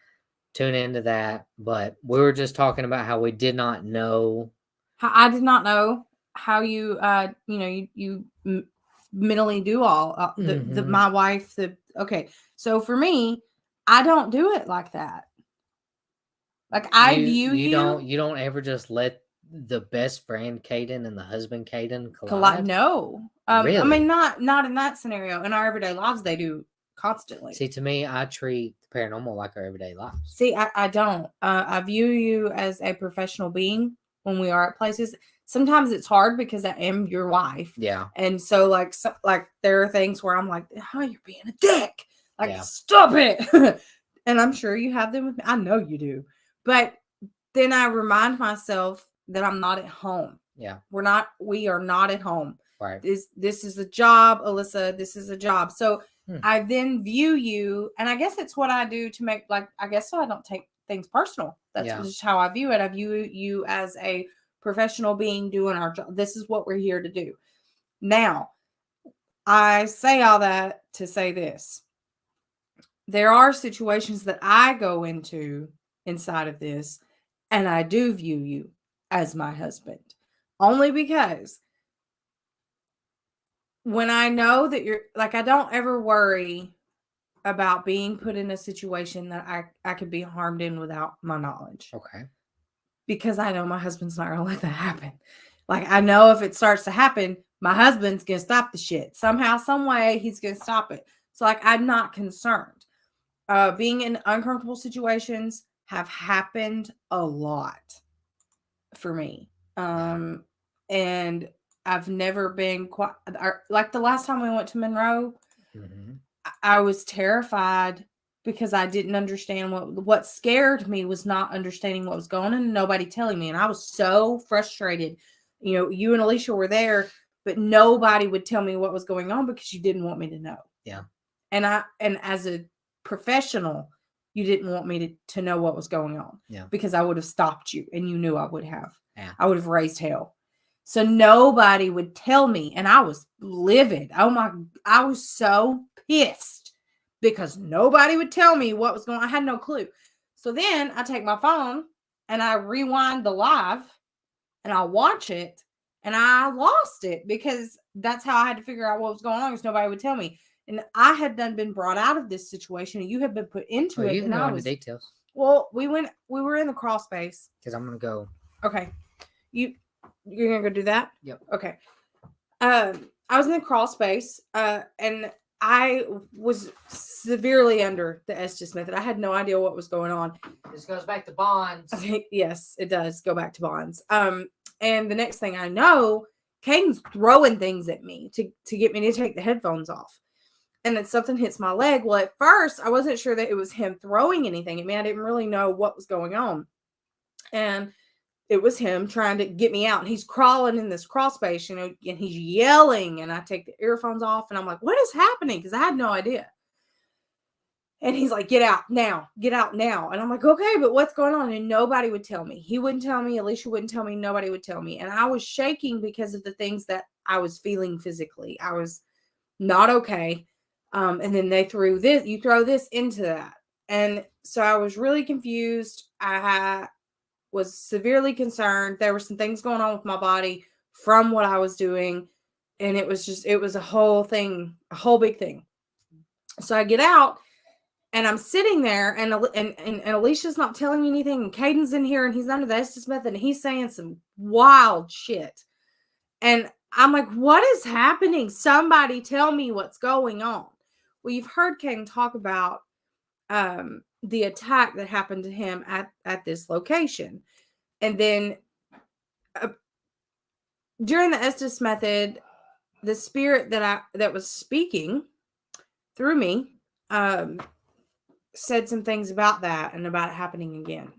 Tune into that. But we were just talking about how we did not know. I did not know how you, you mentally do all my wife. Okay. So for me, I don't do it like that. Like you don't ever just let the best friend Caden and the husband Caden collide? No. Really? I mean, not in that scenario. In our everyday lives, they do constantly. See, to me, I treat the paranormal like our everyday lives. See, I don't. I view you as a professional being when we are at places. Sometimes it's hard because I am your wife. Yeah. And so, like there are things where I'm like, oh, you're being a dick. Like, stop it. And I'm sure you have them with me. I know you do. But then I remind myself that I'm not at home. Yeah. We are not at home. Right. This is a job, Alyssa. This is a job. So I then view you, and I guess it's what I do to make, like, I guess so I don't take things personal. That's just how I view it. I view you as a professional being doing our job. This is what we're here to do. Now, I say all that to say this. There are situations that I go into inside of this, and I do view you as my husband. Only because when I know that you're, like, I don't ever worry about being put in a situation that I could be harmed in without my knowledge. Okay. Because I know my husband's not going to let that happen. Like, I know if it starts to happen, my husband's going to stop the shit. Somehow, some way, he's going to stop it. So, like, I'm not concerned. Being in uncomfortable situations have happened a lot for me. And I've never been quite, like the last time we went to Monroe, I was terrified because I didn't understand what scared me was not understanding what was going on and nobody telling me. And I was so frustrated. You know, you and Alicia were there, but nobody would tell me what was going on because you didn't want me to know. Yeah. And as a professional, you didn't want me to know what was going on. Yeah. Because I would have stopped you, and you knew I would have. Yeah. I would have raised hell. So nobody would tell me, and I was livid. I was so pissed because nobody would tell me what was going on. I had no clue. So then I take my phone and I rewind the live and I watch it, and I lost it because that's how I had to figure out what was going on because nobody would tell me. And I had been brought out of this situation, and you had been put into it. You can and go into details. Well, we were in the crawl space. Because I'm gonna go. Okay. You're gonna go do that? Yep. Okay. I was in the crawl space, and I was severely under the Estes method. I had no idea what was going on. This goes back to bonds. Yes, it does go back to bonds. And the next thing I know, Caden's throwing things at me to get me to take the headphones off. And then something hits my leg. Well, at first, I wasn't sure that it was him throwing anything at me. I didn't really know what was going on. And it was him trying to get me out. And he's crawling in this crawl space, and he's yelling. And I take the earphones off, and I'm like, what is happening? Because I had no idea. And he's like, get out now. Get out now. And I'm like, okay, but what's going on? And nobody would tell me. He wouldn't tell me. Alicia wouldn't tell me. Nobody would tell me. And I was shaking because of the things that I was feeling physically. I was not okay. And then you throw this into that. And so I was really confused. I was severely concerned. There were some things going on with my body from what I was doing. And it was a whole thing, a whole big thing. So I get out, and I'm sitting there, and Alicia's not telling me anything. And Caden's in here, and he's under the Estes method, and he's saying some wild shit. And I'm like, what is happening? Somebody tell me what's going on. Well, you've heard Caden talk about the attack that happened to him at this location. And then during the Estes method, the spirit that was speaking through me said some things about that and about it happening again.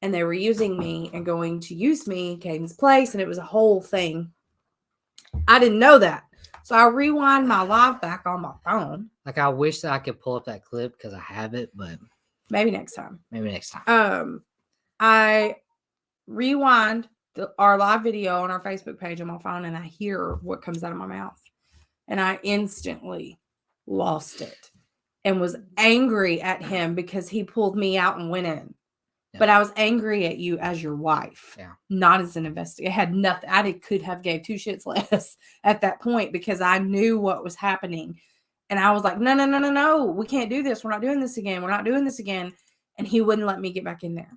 And they were using me and going to use me in Caden's place, and it was a whole thing. I didn't know that. So I rewind my live back on my phone. Like, I wish that I could pull up that clip because I have it, but maybe next time. I rewind our live video on our Facebook page on my phone, and I hear what comes out of my mouth. And I instantly lost it and was angry at him because he pulled me out and went in. Yeah. But I was angry at you as your wife, not as an investigator. It had nothing. I could have gave two shits less at that point because I knew what was happening. And I was like, no, we can't do this. We're not doing this again. We're not doing this again. And he wouldn't let me get back in there.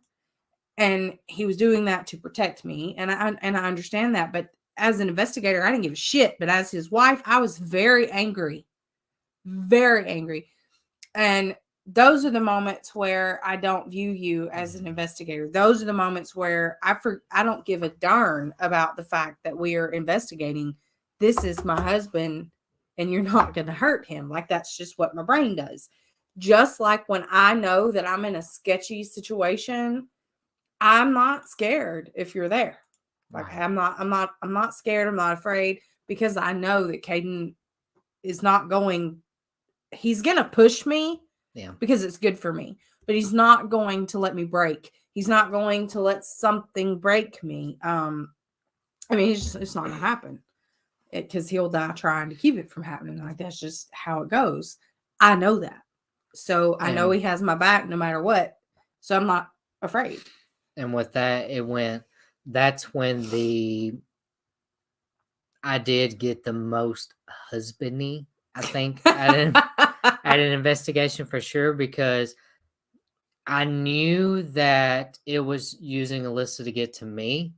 And he was doing that to protect me. And I understand that. But as an investigator, I didn't give a shit. But as his wife, I was very angry. Very angry. And those are the moments where I don't view you as an investigator. Those are the moments where I don't give a darn about the fact that we are investigating. This is my husband and you're not going to hurt him. Like, that's just what my brain does. Just like when I know that I'm in a sketchy situation, I'm not scared if you're there. Like, Right. I'm not scared. I'm not afraid, because I know that Caden is not going, he's going to push me because it's good for me, but he's not going to let me break. He's not going to let something break me. I mean, it's not going to happen, because he'll die trying to keep it from happening. Like, that's just how it goes. I know that. So I know he has my back no matter what. So I'm not afraid. And with that, that's when I did get the most husbandy, I think, at an investigation for sure, because I knew that it was using Alyssa to get to me.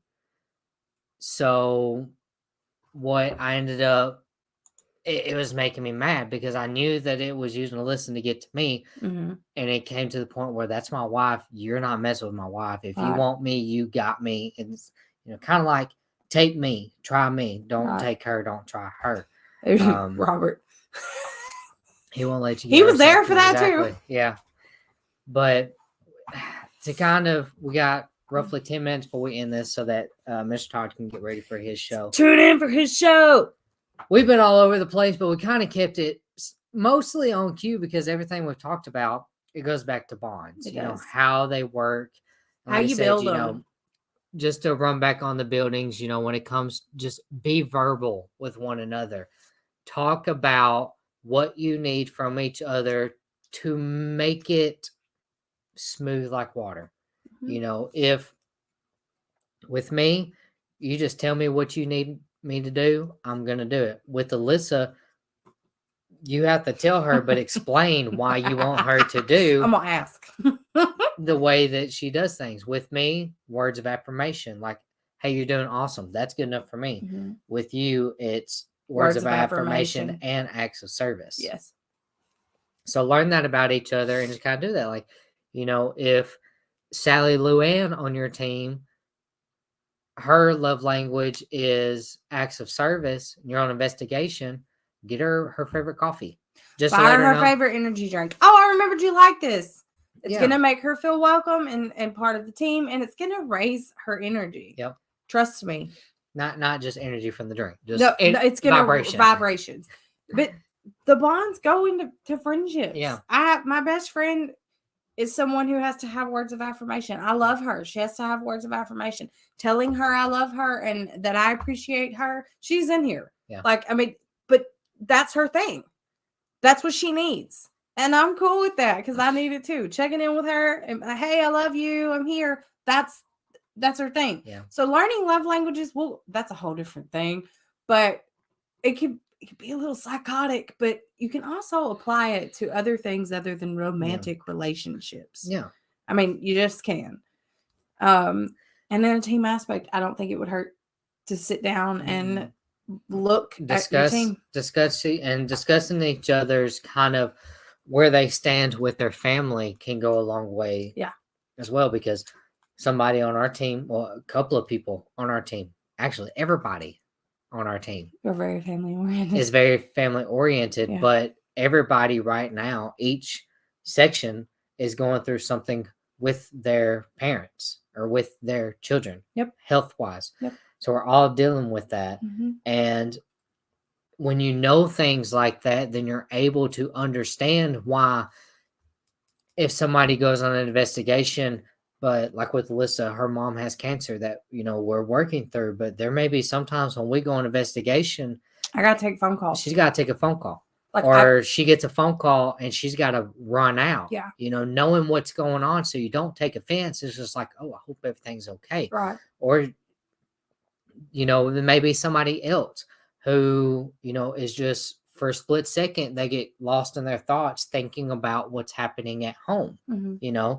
So what I ended up, it was making me mad, because I knew that it was using Alyssa to get to me. Mm-hmm. And it came to the point where that's my wife. You're not messing with my wife. If you want me, you got me. And it's, kind of like, take me, try me. Don't take her. Don't try her. Robert. He won't let you. He was there for that too. Yeah. But we got roughly 10 minutes before we end this, so that Mr. Todd can get ready for his show. Tune in for his show. We've been all over the place, but we kind of kept it mostly on cue, because everything we've talked about, it goes back to bonds. It does. How they work, how you build them. Just to run back on the buildings, when it comes, just be verbal with one another. Talk about what you need from each other to make it smooth like water. Mm-hmm. If with me, you just tell me what you need me to do, I'm going to do it. With Alyssa, you have to tell her, but explain why you want her to do. I'm going to ask. The way that she does things. With me, words of affirmation, like, hey, you're doing awesome. That's good enough for me. Mm-hmm. With you, it's words of affirmation and acts of service. Yes. So learn that about each other and just kind of do that. Like, if Sally Luann on your team, her love language is acts of service, and you're on investigation, get her favorite coffee. Just buy her favorite energy drink. Oh, I remembered you like this. It's going to make her feel welcome and part of the team, and it's going to raise her energy. Yep. Trust me. Not just energy from the drink. Just it's going to vibrations. But the bonds go into friendships. Yeah. My best friend is someone who has to have words of affirmation. I love her. She has to have words of affirmation. Telling her I love her and that I appreciate her. She's in here. Yeah. Like, I mean, but that's her thing. That's what she needs. And I'm cool with that, because I need it too. Checking in with her and, hey, I love you. I'm here. That's her thing. Yeah. So learning love languages, well, that's a whole different thing. But it could be a little psychotic, but you can also apply it to other things other than romantic relationships. Yeah. I mean, you just can. And in a team aspect, I don't think it would hurt to sit down and discussing each other's kind of where they stand with their family can go a long way. Yeah. As well, because somebody on our team, well, a couple of people on our team, actually everybody on our team, we're very family oriented. Is very family oriented, yeah. But everybody right now, each section is going through something with their parents or with their children. Yep. Health wise. Yep. So we're all dealing with that. Mm-hmm. And when you know things like that, then you're able to understand why, if somebody goes on an investigation, but like with Alyssa, her mom has cancer that, we're working through, but there may be sometimes when we go on investigation, I got to take a phone call. She's got to take a phone call. Or she gets a phone call and she's got to run out. Yeah. Knowing what's going on so you don't take offense. It's just like, oh, I hope everything's okay. Right. Or, there may be somebody else who, is just for a split second, they get lost in their thoughts thinking about what's happening at home. Mm-hmm.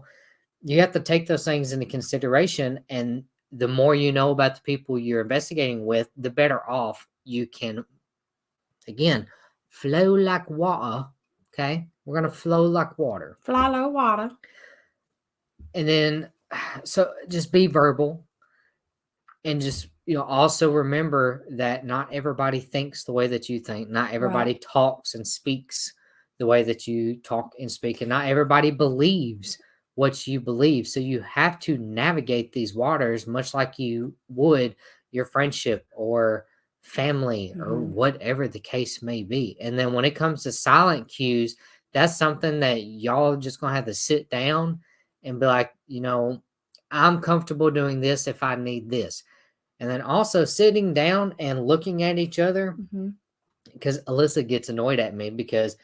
You have to take those things into consideration. And the more you know about the people you're investigating with, the better off you can, again, flow like water. Okay. We're going to flow like water. Fly low water. And then, so just be verbal and just also remember that not everybody thinks the way that you think. Not everybody talks and speaks the way that you talk and speak. And not everybody believes what you believe. So you have to navigate these waters much like you would your friendship or family or whatever the case may be. And then when it comes to silent cues, that's something that y'all just going to have to sit down and be like, I'm comfortable doing this if I need this. And then also sitting down and looking at each other, because Alyssa gets annoyed at me because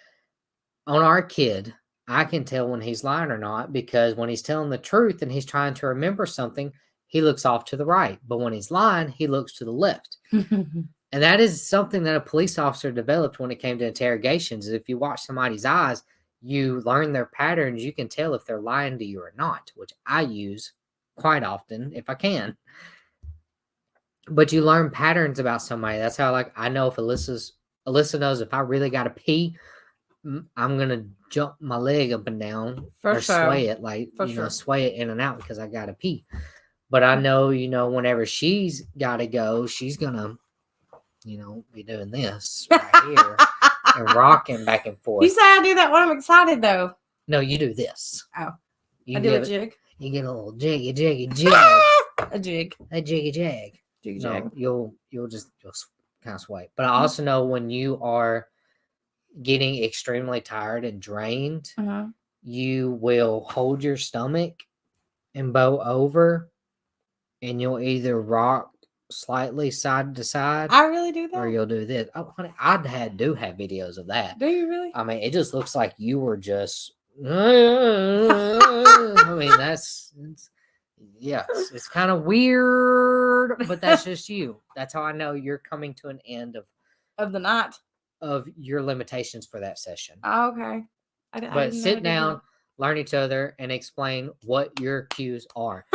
on our kid, I can tell when he's lying or not, because when he's telling the truth and he's trying to remember something, he looks off to the right. But when he's lying, he looks to the left. And that is something that a police officer developed when it came to interrogations. If you watch somebody's eyes, you learn their patterns. You can tell if they're lying to you or not, which I use quite often if I can. But you learn patterns about somebody. That's how, I know if Alyssa knows if I really got to pee, I'm going to jump my leg up and down sway it, sway it in and out because I got to pee. But I know, whenever she's got to go, she's going to, be doing this right here and rocking back and forth. You say I do that when I'm excited, though. No, you do this. Oh. I do a jig. You get a little jiggy, jiggy, jig. A jig. A jiggy, jag. Jiggy, no, jag. You'll kind of sway. But I also know when you are getting extremely tired and drained, you will hold your stomach and bow over, and you'll either rock slightly side to side. I really do that? Or you'll do this. Oh, honey, I do have videos of that. Do you really? I mean, it just looks like you were just... I mean, it's kind of weird, but that's just you. That's how I know you're coming to an end of the night. Of your limitations for that session. Oh, okay. But sit down, learn each other, and explain what your cues are.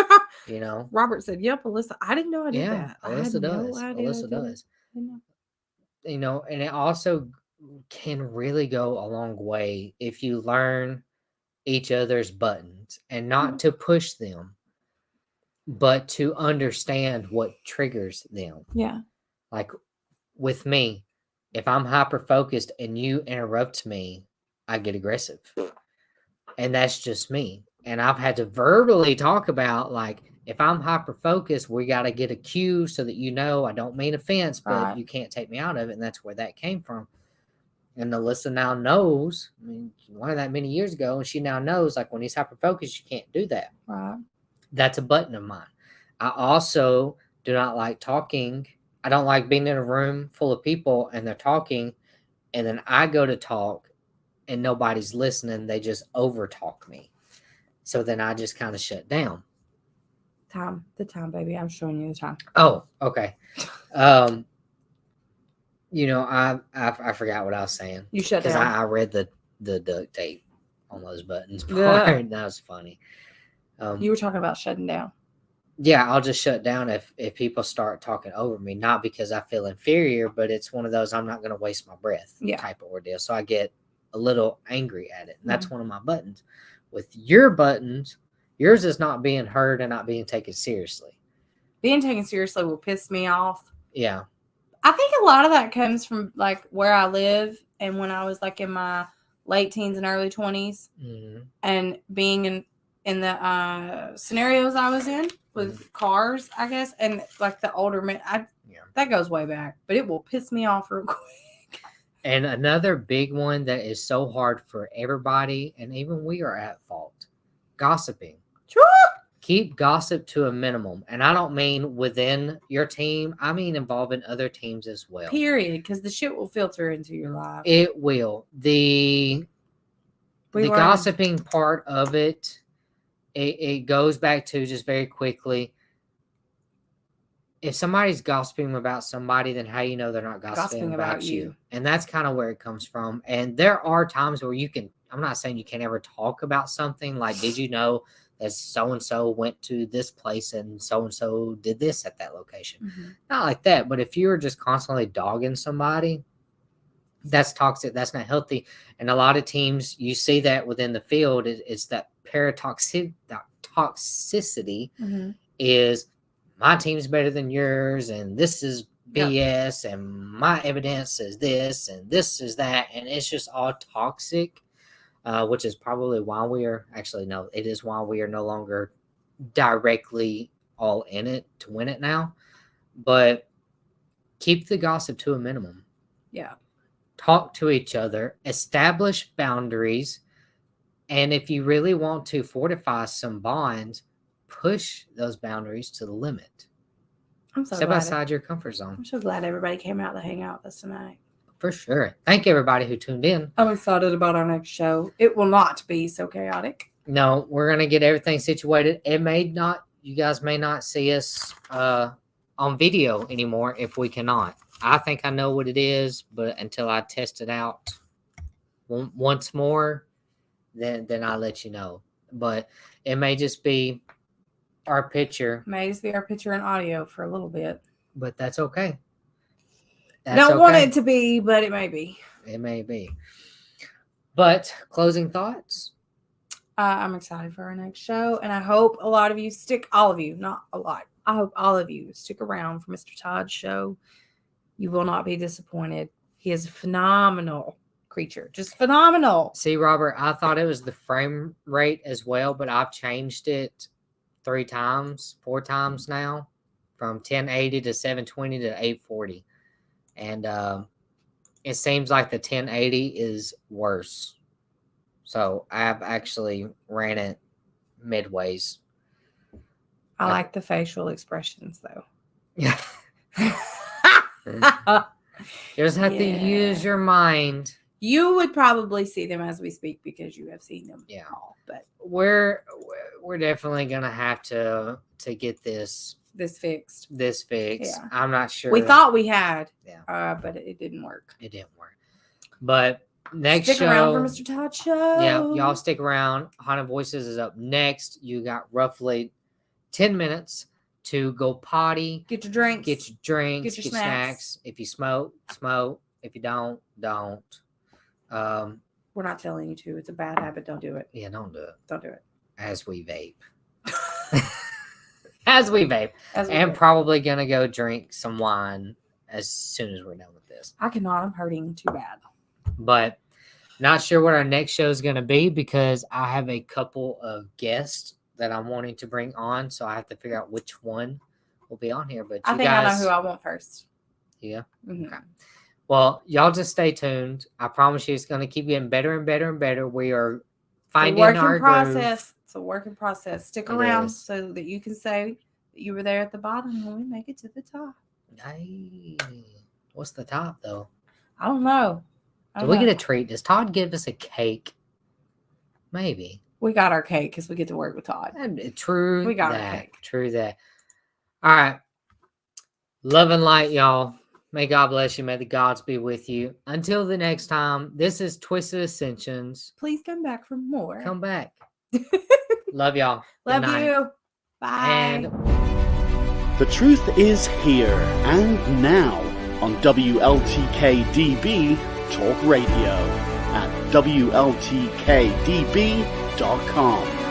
Robert said, "Yep, Alyssa. I didn't know I did that. Alyssa does. Alyssa does. And it also can really go a long way if you learn each other's buttons and not to push them, but to understand what triggers them. Yeah. Like with me, if I'm hyper focused and you interrupt me, I get aggressive. And that's just me. And I've had to verbally talk about, if I'm hyper focused, we got to get a cue so that I don't mean offense, but you can't take me out of it. And that's where that came from. And Alyssa now knows, she learned that many years ago, and she now knows, when he's hyper focused, you can't do that. Right. That's a button of mine. I also do not like talking. I don't like being in a room full of people and they're talking, and then I go to talk and nobody's listening. They just over talk me. So then I just kind of shut down. The time, baby. I'm showing you the time. Oh, okay. I forgot what I was saying. You shut down. Because I read the duct tape on those buttons. Yeah. That was funny. You were talking about shutting down. Yeah, I'll just shut down if people start talking over me, not because I feel inferior, but it's one of those I'm not going to waste my breath type of ordeal. So I get a little angry at it. And that's one of my buttons. With your buttons, yours is not being heard and not being taken seriously. Being taken seriously will piss me off. Yeah. I think a lot of that comes from where I live and when I was in my late teens and early 20s and being in the scenarios I was in with cars, I guess, and the older men, that goes way back, but it will piss me off real quick. And another big one that is so hard for everybody, and even we are at fault, gossiping. Sure. Keep gossip to a minimum. And I don't mean within your team. I mean involving other teams as well. Period. Because the shit will filter into your life. It will. The gossiping part of it, it goes back to just very quickly. If somebody's gossiping about somebody, then how you know they're not gossiping about you? And that's kind of where it comes from. And there are times where you can, I'm not saying you can't ever talk about something like, did you know that so-and-so went to this place and so-and-so did this at that location? Mm-hmm. Not like that. But if you're just constantly dogging somebody, that's toxic. That's not healthy. And a lot of teams, you see that within the field. It's that toxicity is my team's better than yours, and this is BS, and my evidence is this, and this is that, and it's just all toxic, which is probably why it is why we are no longer directly all in it to win it now. But keep the gossip to a minimum. Yeah. Talk to each other, establish boundaries, and if you really want to fortify some bonds, push those boundaries to the limit. I'm so Step glad outside your comfort zone. I'm so glad everybody came out to hang out with us tonight. For sure. Thank everybody who tuned in. I'm excited about our next show. It will not be so chaotic. No, we're going to get everything situated. You guys may not see us on video anymore if we cannot. I think I know what it is, but until I test it out once more, then I'll let you know. But it may just be our picture. May just be our picture and audio for a little bit. But that's okay. I don't want it to be, but it may be. It may be. But closing thoughts? I'm excited for our next show, and I hope a lot of you all of you, not a lot. I hope all of you stick around for Mr. Todd's show. You will not be disappointed. He is a phenomenal creature. Just phenomenal. See, Robert, I thought it was the frame rate as well, but I've changed it 4 times now, from 1080 to 720 to 840. And it seems like the 1080 is worse. So I've actually ran it midways. I like the facial expressions, though. Yeah. You just have to use your mind. You would probably see them as we speak because you have seen them all. But we're definitely gonna have to get this fixed. Yeah. I'm not sure. We thought we had, but it didn't work. It didn't work. But next stick show, around for Mr. Todd show. Yeah, y'all stick around. Haunted Voices is up next. You got roughly 10 minutes to go potty. Get your drinks. Get your drinks. Get your snacks. If you smoke, smoke. If you don't. We're not telling you to. It's a bad habit. Don't do it. Yeah, don't do it. Don't do it. As we vape. As we vape. Probably going to go drink some wine as soon as we're done with this. I cannot. I'm hurting too bad. But not sure what our next show is going to be because I have a couple of guests that I'm wanting to bring on. So I have to figure out which one will be on here. But I think I know who I want first. Yeah? Mm-hmm. Okay. Well, y'all just stay tuned. I promise you it's going to keep getting better and better and better. We are finding our groove. It's a work in process. Stick around so that you can say that you were there at the bottom when we make it to the top. Hey, what's the top, though? I don't know. Do we get a treat? Does Todd give us a cake? Maybe. We got our cake because we get to work with Todd. True. We got our cake. True that. All right. Love and light, y'all. May God bless you. May the gods be with you. Until the next time, this is Twisted Ascensions. Please come back for more. Come back. Love y'all. Love you. Bye. And the truth is here and now on WLTK-DB Talk Radio at WLTK-DB.com.